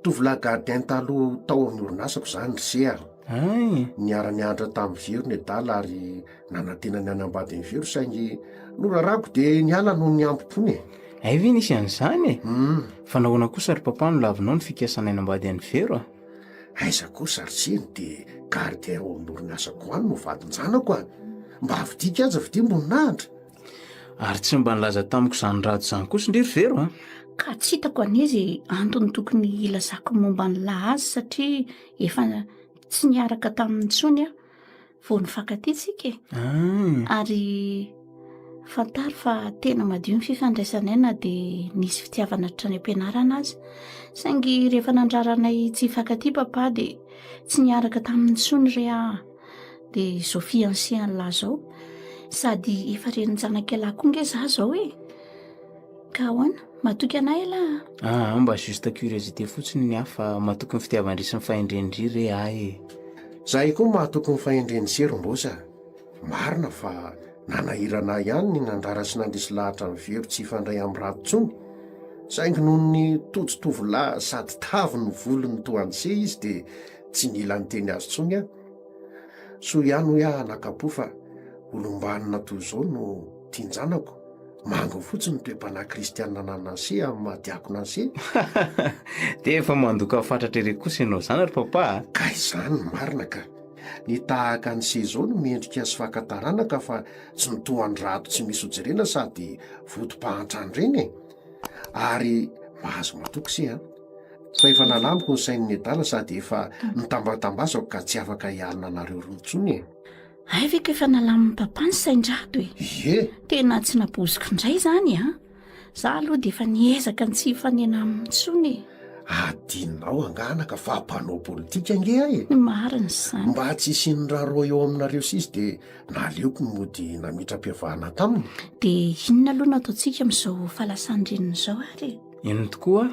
Tovolahy gardien taloha tao amin'ny orinasako izany ry seha. Niara-niandra tamin'ny viro ny dala ary nanantenany any ambadiny viro saingy norarako dia niala noho ny ampopony ve nisy an'izany fa nahoana kosa ry papa no lavinao ny fikasana any ambady any vero aiza kosa ry siny dia gardien ro amin'ny orinasako any no vadin-janako mba avidika aza vidia mboninahitra ary tsy mba nilaza tamiko izany rado izany kosa ndry ry vero ka tsy hitako an'izy antony tokony ilazako momba ny lahy azy satria efa tsy niaraka tamin'ny ntsony vao nifankatytsika ary fantary fa tena madio ny fifandraisanay na dia nisy fitiavana hatrany am-pianarana azy saingy rehefa nandraranay tsy hifankaty papa dia tsy niaraka tamin'ny ntsony re dia zao fiancé an'lahy zao sady efa renin-janaka lahy koa nge za zao ka ahoana matoky anay lahy mba juste curiosité fotsiny ny hafa matoky ny fitiavandry sy ny fahendrendry re zahay koa mahatoky ny fahendreny serombosa marina fa nanahirana ihany ny nandara sy nandrisy lahatra ny vero tsy hifandray amin'ny ratontsony, saingy noho ny tojotovolahy sady tavy ny volony toan'se izy dia tsy nila ny teny azy tsony aho. So ihany hoe aho nakapo fa olombanina toy izao no tianjanako, mango fotsiny toe-panahy kristianina nanase amin'ny mahadiakona anse. dia efa mandoka fatratra ire kosa ianao zany ry papa. Ka izany marina ka, ny tahaka ny se izao no miendrika sy fakataranaka fa tsy nitohany rato tsy misy hojerena sady votom-pahantrany reny e. Ary mahazo matoky se a, fa efa nalamiko ny sain'ny adala sady efa nitambatambazako ka tsy afaka hialina anareo rontsony e. Ay ve ka efa nalamin'ny papa ny saindrato e? Ie, tena tsy napoziko indray zany a. Za aloha dia efa niezaka ny tsy hifanena amin'ntsony e. adinao anganaka fa mpanao politika nge ahy e. Marina izany. Mba tsy isiany raroa eo aminareo sisy dia naleoko ny mody namitra-piavahana taminy. Dia inona aloha no ataontsika amin'izao fahalasandrenina izao ary? Ino tokoa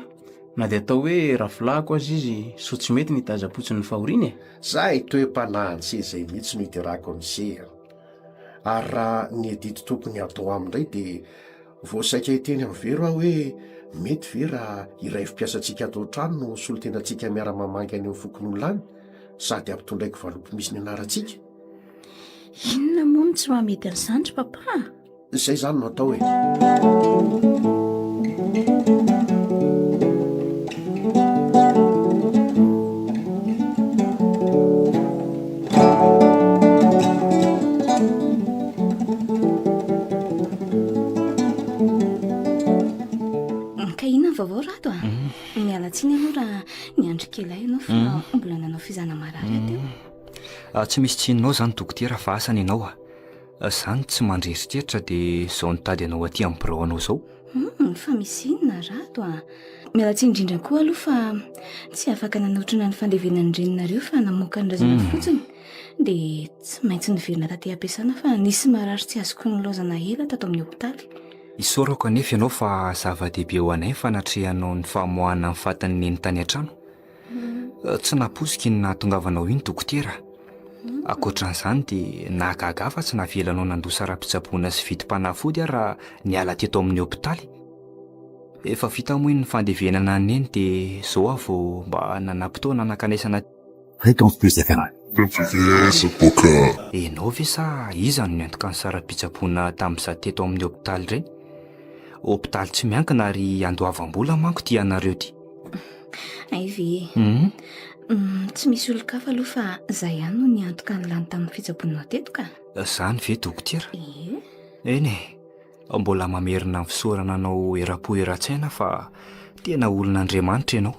na dia atao hoe rafolahiko azy izy so tsy mety ny tazapotsiny ny fahoriana e. Zahay toe-panahy ny se izay mihitsy no hiterako amin'se. Ary raha ny edito tokony atao amindray dia voasaika hiteny amin'ny vero aho hoe mety ve raha iray fipiasantsika atao trano no solotenantsika miara-mamangy any amin'ny fokon'olona any sady ampitondraiky valopy misy ny anarantsika. Inona moa no tsy mamety an'izany ry papa? Izay zany no atao e. Vaovao rato a, mialatsiny ianao raha niandro kely ahy ianao fa mbola nanao fizana marary ateo. Tsy misy tsinonao zany dokotera fa asany ianao a. Zany tsy mandreritreritra dia izao nitady anao aty amin'ny birao anao izao. Fa misy inona rato a. Mialatsiny indrindra koa aloha fa tsy afaka nanotrana ny fandevenan'ny reninareo fa namoaka ny razana fotsiny dia tsy maintsy niverina taty ampiasana fa nisy marary tsy azoko nolaozana ela tato amin'ny hopitaly. Isaorako anefa ianao fa zava-dehibe ho anay fanatrehanao ny famoahana ny fatany neny tany an-trano. Tsy naposika ny nahatongavanao iny dokotera. Ankoatran'izany dia nahagaga fa tsy navelanao nandosa ra-pitsaboana sy vidim-panafody raha niala teto amin'ny hopitaly. Efa vita moa ny fandevenana neny dia izao aho vao mba nanam-potoana nanakanesana. Fréquence plus FM. Enao ve sa iza no niantoka ny sara-pitsaboana tamin'izaho teto amin'ny hopitaly ireny? Hopitaly tsy miankina ary andoavam-bola manko ty anareo ty. Ay ve tsy misy olo-kafa aloha fa izaho ihany no niantoka ny lany tamin'ny fitsaboana teto ka. Izany ve dokotera? Ie. Eny e, mbola mamerina ny fisaorana anao era-po era-tsaina fa tena olon'Andriamanitra ianao.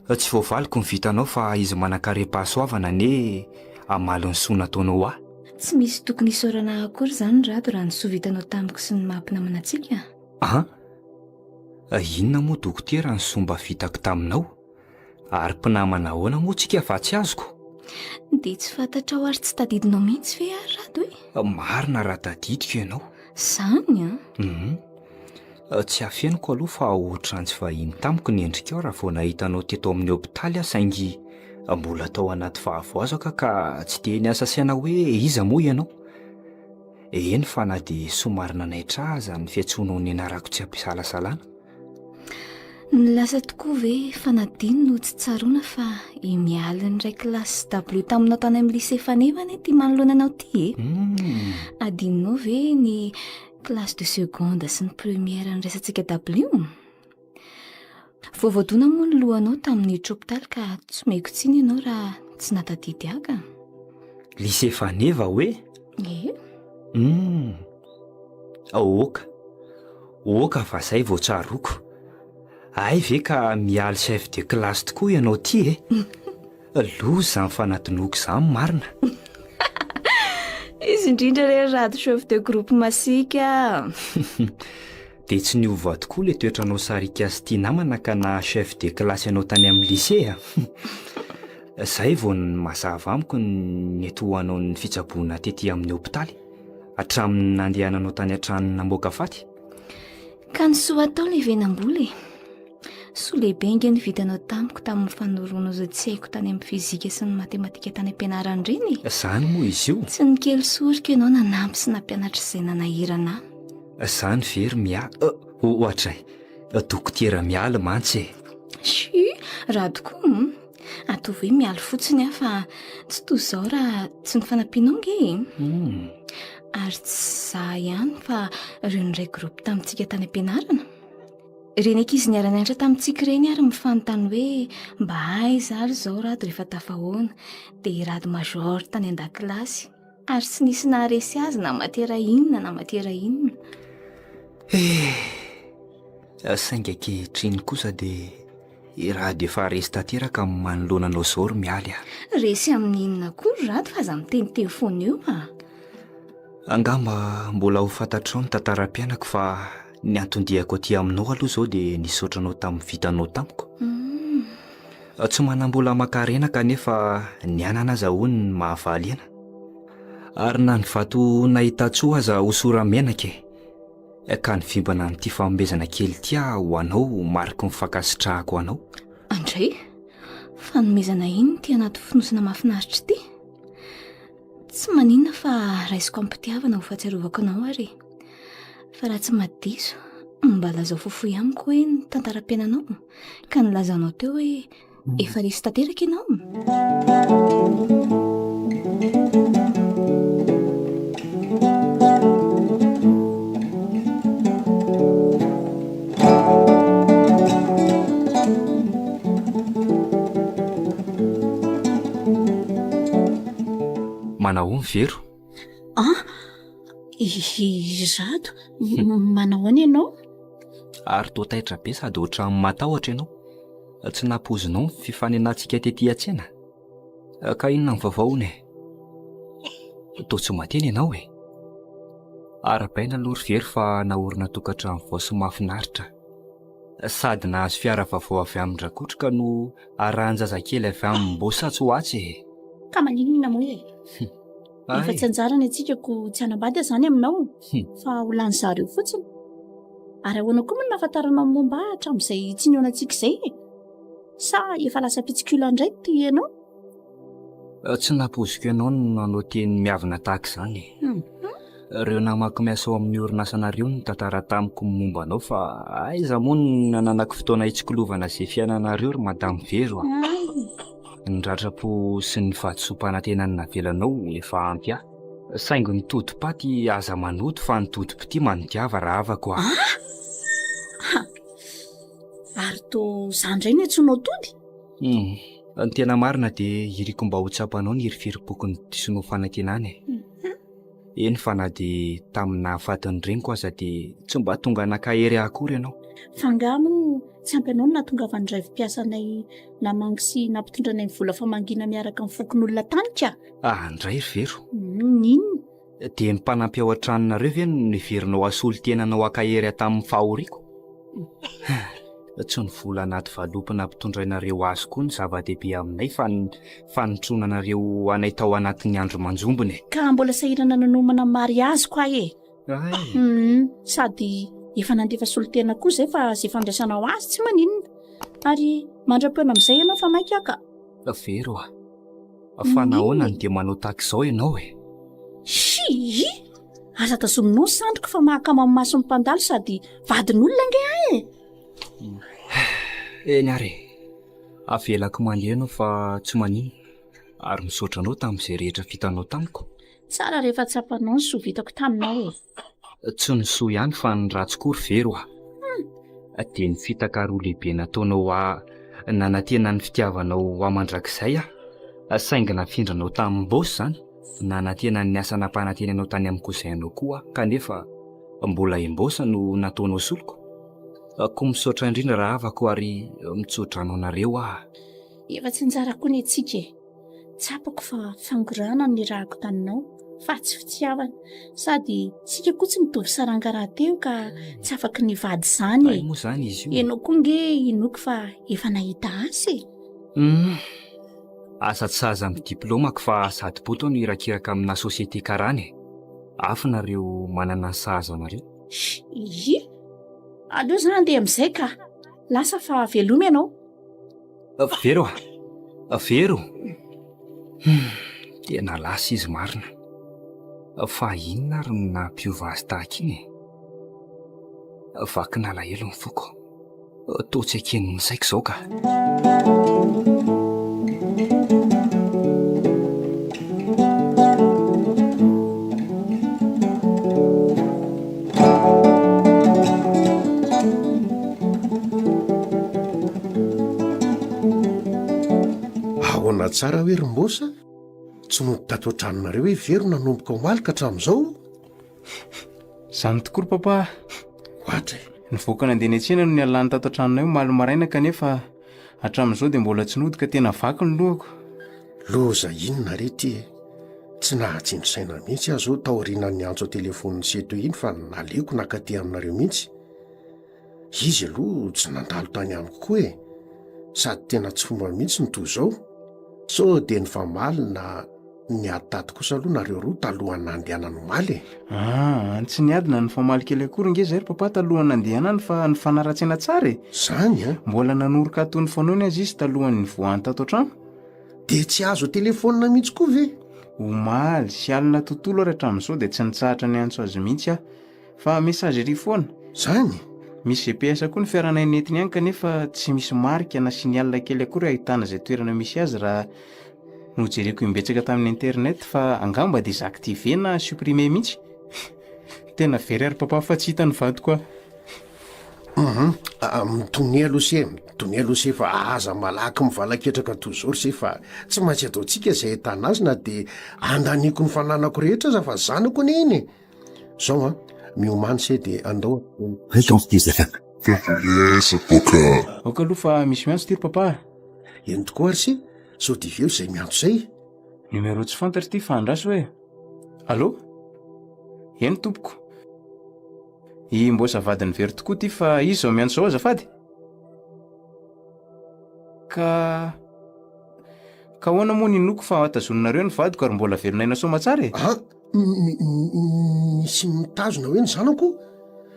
Tsy voavaliko ny vitanao fa izy manan-karem-pahasoavana ane amaly ny soa nataonao ahy. Tsy misy tokony hisaorana akory zany rato raha ny soa vitanao tamiko sy ny mahampinamana antsika. Inona moa dokotera ny somba vitako taminao? Ary mpinamana ahoana moa tsika fa tsy azoko? Dia tsy fantatrao ary tsy tadidinao mihitsy ve ary rato hoe? Marina raha tadidiko ianao. Izany a? Tsy hafeniko aloha fa ohatran'ny tsy vahiny tamiko ny endrikao raha vao nahitanao teto amin'ny hopitaly aho saingy mbola tao anaty fahavoazaka ka tsy dia niasa saina hoe iza moa ianao. Eny fa na dia somary nanaitra aza ny fiantsoanao ny anarako tsy ampisalasalana. Ny lasa tokoa ve fanadino no tsy tsaroana fa miala ny iray kilasy dabilio taminao tany amin'ny lycée fanevana ty manoloana anao ty e. Adinonao ve ny classe de seconde sy ny première ny resantsika dabilio? Voavoadona moa ny lohanao tamin'ny hopitaly ka tsy maiko tsiny ianao raha tsy natadidy aka. Lycée faneva hoe? Ie. Oka fa zay vao tsaroko. Ay ve ka mialy chef de classe tokoa ianao ty e? Loza ny fanatonoko izany marina. Izy indrindra re rato chef de groupe masika. Dia tsy niova tokoa le toetranao sarika sy tia namana ka na chef de classe ianao tany amin'ny lycée a. Zay vao ny mazava amiko ny etohanao ny fitsaboana tety amin'ny hopitaly hatramin'ny nandehananao tany an-trano namoaka faty. Ka ny soa atao le venam-bola e. so lehibe inge ny vitanao tamiko tamin'ny fanorona zay tsy haiko tany amin'ny fizika sy ny matematika tany am-pianarana ireny. Izany moa izy io. Tsy ny kely sorika ianao nanampy sy nampianatra izay nanahirana. Izany very ohatra dokotera miala mantsy. Raha tokoa atao hoe mialy fotsiny aho fa tsy toy izao raha tsy ny fanampianao nge. Ary tsy za ihany fa ireo ndray groupe tamintsika tany am-pianarana. Ireny ankizy niara-nianatra tamintsika ireny ary mifanontany hoe mba aiza ary izao rado rehefa tafahoana dia rado major tany an-dakilasy ary tsy nisy naharesy azy na matera inona. Sainga ankehitriny kosa dia raha dia efa resy tanteraka amin'ny manoloananao izao ry mialy. Resy amin'ny inona koa rado fa aza miteniteny foana eo Angamba mbola ho fantatrao ny tantaram-pianako fa ny antondiako aty aminao aloha izao dia nisaotranao tamin'ny vitanao tamiko. Tsy manam-bola makarena kanefa ny anana azahoany ny mahavaly ena. Ary na ny vato nahita tsoa aza hosora menaka ka ny vimbana n'ity famombezana kely ity ho anao mariky mifakasitrahako anao. Andray, fanomezana iny ty anaty finosana mahafinaritra ity. Tsy maninona fa raisiko ampitiavana ho fahatsiarovako anao ary. Fa raha tsy madiso mba lazao fofoy amiko hoe ny tantaram-piainanao ka nilazanao teo hoe efa resy tanteraka ianao. Manao ny vero? Rado, manao any ianao? Ary toa taitra be sady ohatran'ny matahotra ianao. Tsy nampozinao ny fifanenantsika tetỳ an-tsena. Ka inona ny vaovaony toa tsy mateny ianao Ara-baina aloha ry very fa naorina tokantrano vao sy mahafinaritra. Sady nahazo fiara vaovao avy amin'ny Rakotrika no arahan-jazakely avy amin'ny Mbosatsy ho atsy. Ka maninona moa efa tsy anjarany atsikako tsy hanambady zany aminao fa ho lany zareo fotsiny. Ary ahoana koa moa nahafantarana momba hatramin'izay tsy niona antsika izay sa efa lasa pitsikila indray ty ianao? Tsy napoziko ianao no nanao teny miavina tahaka izany. Ireo namaky miasa ao amin'ny orinasanareo ny tantara tamiko momba anao fa aiza moa ny nananako fotoana hitsikilovana izay fiainanareo ry madamo Vero. Ny ratrapo sy ny fahadisom-panantenany navelanao efa ampy ahy. Saingy ny todi-paty aza manoto fa ny todi-pity manodiava raha avako aho. Ary toa izany indray ny antsoinao tody? Ny tena marina dia iriko mba ho tsapanao ny hirifiripoky ny disonao fanantenany. Eny fa na dia tamin'ny nahafatin'ny reniko aza dia tsy mba tonga nakahery akory ianao. Fangamo tsy ampy anao no nahatongavany iray mpiasanay namangy sy nampitondra anay ny vola famangina miaraka amin'ny fokon'olona tanika. Indray ry Vero. Ninona? Dia ny mpanampy ao an-tranonareo ve no niverinao asolo tenanao akahery tamin'ny fahoriako? Tsy ny vola anaty valopy nampitondrainareo azy koa ny zava-dehibe aminay fa nitronanareo anay tao anatin'ny andro manjombony. Ka mbola sahirana nanomana mariazy koa sady efa nandefa solotena koa izay fa izay fandraisanao azy tsy maninona. Ary mandra-peona amin'izay ianao fa mainka aka. Vero fa nahoana ny dia manao tahaka izao ianao aza tazominao sandriko fa mahakama amin'ny mason'ny mpandalo sady vadin'olona nge Eny ary avelako mandeha anao fa tsy maninona ary misaotra anao tamin'izay rehetra vitanao tamiko. Tsara rehefa tsapanao ny soa vitako taminao Tsy ny soa ihany fa ny ratsy koa ry Vero dia ny fitakaro lehibe nataonao nanantena ny fitiavanao amandrakizay saingy nafindranao tamin'ny bosy zany nanantena ny asa nampanantenanao tany amin'ny kozainao koa kanefa mbola embosy no nataonao soloko. Koa misaotra indrindra raha avako ary mitsodrano anareo efa tsy njara koa ny atsika tsapako fa fangorana ny rahako taninao fa tsy fitiavana sady sika koa tsy mitovy sarangaraha teo ka tsy afaka nivady izany moa zany izy io. Ianao koa nge inoko fa efa nahita asy asa tsy saza amin'ny diplômako fa sady poto no irakiraka amina sosiete karany. Afo nareo manana ny sahaza anareo. Aleo zany andeha amin'izay ka lasa fa velomy ianao. Vero vero tena lasa izy marina fa inona ary nampiova azy tahaka iny vakina alahelo ny foko toa tsy haken'ny saiko izao ka. ahoana tsara hoe rimbosa tsy nodita tao an-tranonareo hoe Vero nanomboka hoalika hatramin'izao. Izany tokoa ry papa. Ohatra Nivoaka nandeha ny antsena no nialany tato an-tranonay omaly maraina kanefa hatramin'izao dia mbola tsy nodika tena vaky ny lohako. loza inona re ty tsy nahatsindry saina mihitsy aho zao taoriana ny antso telefony seto iny fa naleko nakaty aminareo mihitsy. Izy aloha tsy nandalo tany amiko koa sady tena tsy fomba mihitsy ny toy izao. So dia ny famaly na niady taty kosa aloha nareo roa talohany nandehanany omaly. Tsy niadina ny famaly kely akory nge zay ry papa talohany nandehanany fa ny fanaratsena tsara Zany mbola nanoroka tony fanaony azy izy talohany voany tato an-trano. dia tsy azo telefonina mihitsy koa ve? Omaly sy alina tontolo ary hatramin'izao dia tsy nitsahatra ny antso azy mihitsy aho fa mesageria foana. Zany Misy GPS koa ny fiarana netiny ihany kanefa tsy misy marika na signal kely akory ahitana izay toerana misy azy raha nojereko imbetsaka tamin'ny internet fa angamba désactivé na supprimé mihitsy. Tena very ary papa fa tsy hita ny vadiko mitony aloha se fa aza malaky mivalaketraka toy izao se fa tsy maintsy ataontsika izay ahitana azy na dia andaniko ny fananako rehetra aza fa zanako ny iny zao miomany se dia andao. Fréquence 10 Oka aloha fa misy miantso ty ry papa. Eny tokoa ary se sao dia veo izay miantso izay. Numéro tsy fantatra ty fa andraso hoe allô eny tompoko i mbosa vadiny very tokoa ty fa izy zao miantso zao azafady. Ka ahoana moa ninoko fa atazononareo ny vadiko ary mbola velonaina soa matsara Misy mitazona hoe ny zanako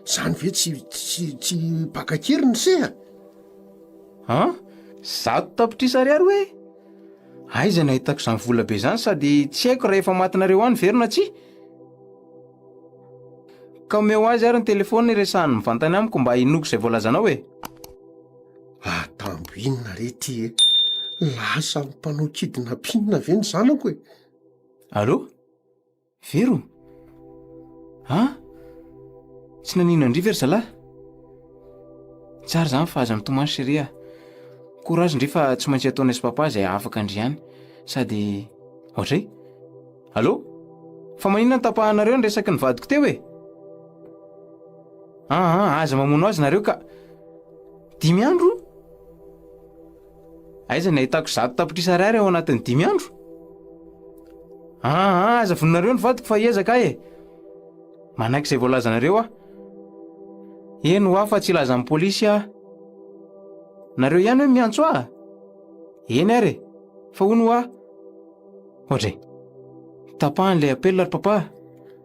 zany ve tsy bakakeriny seha? Zato tapitrisa ariary hoe aiza nahitako izany vola be izany sady tsy haiko raha efa matinareo any verona tsy ka omeo azy ary ny telefony resahany mivantany amiko mba inoko izay voalazanao tambo inona re ty lasa mpanao kidnapinina ve ny zanako Allô Vero tsy nanino andry very zalahy tsara zany fa aza mitomany seria courage ndry fa tsy maintsy ataonay sy papa izay afaka andriany sady ohatray allô fa maninona ny tapahanareo ny resaky ny vadiko teo aza mamono azy nareo ka 5 andro aiza nahitako 100 tapitrisa ariary ao anatin'ny 5 andro aza vononareo ny vadiko fa iezaka manaiky izay voalazanareo eny ho fa tsy ilazan'ny polisy nareo ihany hoe miantso eny ary fa hono ohatray tapahan'ilay apelina ry papa.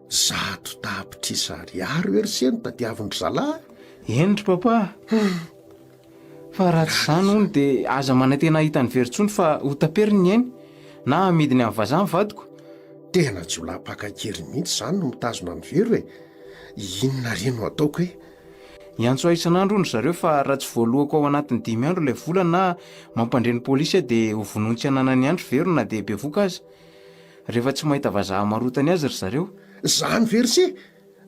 100 tapitrisa ariary ery se no tadiavindry zalahy eny ry papa fa raha tsy izany hono dia aza manantena hitany veritsony fa ho taperiny eny na amidiny amin'ny vazaha ny vadiko. Tena tsy ho lapakakery mihitsy izany no mitazona ny vero inona re no ataoko iantso isan'andro no zareo fa raha tsy voalohako ao anatin'ny 5 andro ilay vola na mampandreny polisy dia ho vonoiny tsy hananany andro vero na dia bevoka azy rehefa tsy mahita vazaha marotany azy ry zareo. Zany very se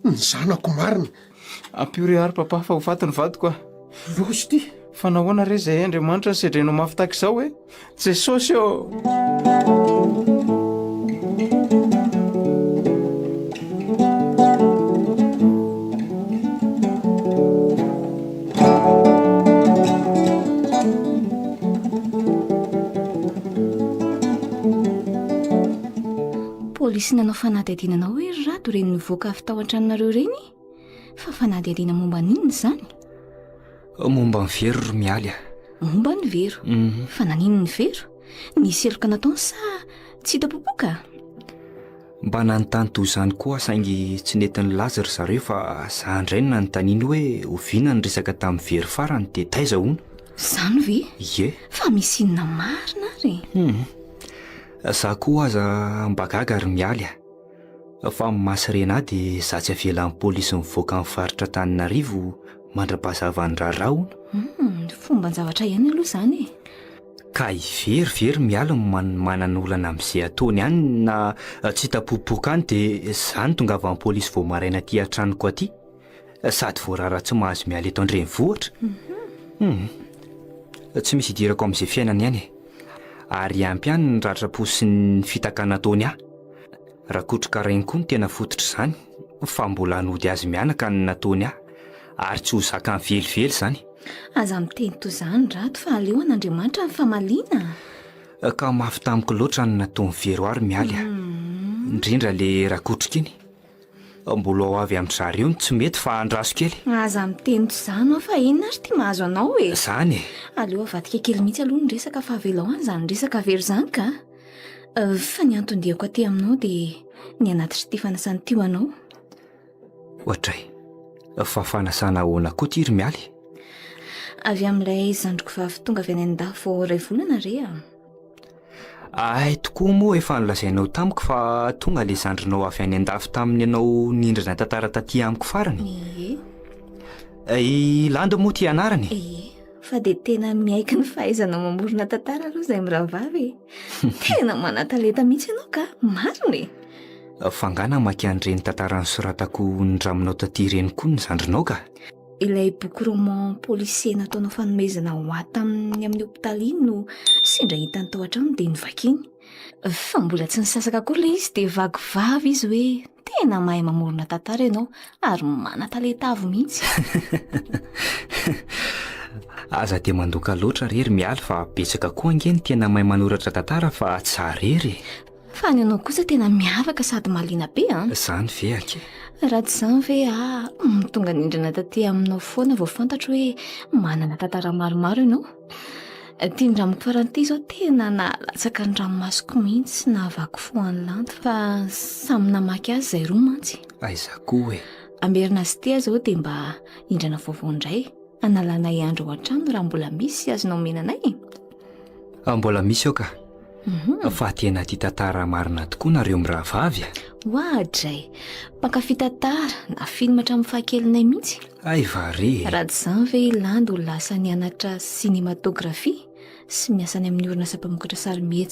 ny zanako marina ampio ary papa fa ho faty ny vadiko losy ty fa nahoana re izay Andriamanitra ny sedrenao mafy tahaka izao Jesosy polisy nanao fanadihadiananao hoe rato reny nivoaka avy tao an-tranonareo reny fa fanadihadiana momba ninona izany? Momba ny Vero ry mialy momba ny Vero fa nanino ny Vero nisy eloka nataony sa tsy hita popoka? mba nanontany toy izany koa saingy tsy nentin'ny Lazara zareo fa za indray no nanontaniany hoe oviana ny resaka tamin'ny very farany dia taiza hono. Izany ve? Ie. Fa misy inona marina ary? Za koa aza mba gaga ary mialy fa mamasirena dia za tsy avelan'ny polisy mivoaka amin'ny faritra Antananarivo mandra-pahazava ny raharaha hono. Fomba ny zavatra ihany aloha izany e. Ka iverivery miala manana olana amin'izay ataony ihany na tsy tapopoka any dia izany tonga avy amin'ny polisy vao maraina aty an-tranoko aty sady voarara tsy mahazo miala eto an-drenivohitra. Tsy misy idirako amin'izay fiainana ihany ary ampy ihany ny ratra-po sy ny fitakana ataony ahy. Raha kotrika rainy koa ny tena fototra izany fa mbola hanody azy mianaka ny nataony ahy ary tsy ho zaka ny velively izany. Aza miteny toy izany rato fa aleo an'Andriamanitra ny famaliana. Ka mafy tamiko loatra ny nataony very ary mialy indrindra le rakotrika iny. Mbola ao avy amin'ny zareo ny tsy mety fa andraso kely. Aza miteny toy izany fa inona ary tia mahazo anao e. Izany Aleo avadika kely mihitsy aloha ny resaka fahavelao izany resaka very izany ka. Fa ny anton-diako aty aminao dia ny anaty ty fanasany tio anao. Ohatray fa fanasana ahoana koa tiry mialy? Avy amin'ilay zandriko vavy tonga avy any an-dafy vao 2 volana re Ay tokoa moa efa nolazainao tamiko fa tonga le zandrinao avy any an-dafy taminy ianao nindrana tantara taty amiko farany. Ie. Lando moa ty anarany? Ie. Fa dia tena miaiky ny fahaizana mamorona tantara aloha izay mirahavavy. Tena manan-talenta mihitsy ianao ka marina e. Fangana maki an'ireny tantara nosoratako nindraminao taty ireny koa ny zandrinao ka? Ilay boky roman policier nataonao fanomezana ho ahy tamin'ny amin'ny hopitaly iny no sendra hitany tao an-trano dia nivakiny. Fa mbola tsy nisasaka koa ilay izy dia vagovavy izy hoe tena mahay mamorona tantara ianao ary manan-talenta avo mihitsy. Aza dia mandoka loatra rery mialy fa betsaka koa angeny tena mahay manoratra tantara fa tsarery. Fa ny anao kosa tena miavaka sady mahaliana be Izany ve ake? raha tsy izany ve tonga nindrana taty aminao foana vao fantatro hoe manana tantara maromaro ianao. Tia ndramiko faranty izao tena nalatsaka ny ranomasoko mihitsy nahavako foan'ny lanto fa samy namaky azy izay roa mantsy. Aiza koa hoe Amberina azy ity aho dia mba indrana vaovao indray analanay andro ao an-trano raha mbola misy azonao menanay. Mbola misy ao ka? Fa tena tia tantara marina tokoa nareo mirahavavy. Hoadray, mpankafy tantara na filma hatramin'ny fahakelinay mihitsy. Ay vare. Raha tsy izany ve Lando lasa nianatra sinematografia sy miasa any amin'ny orinasa mpamokatra sarimihetsy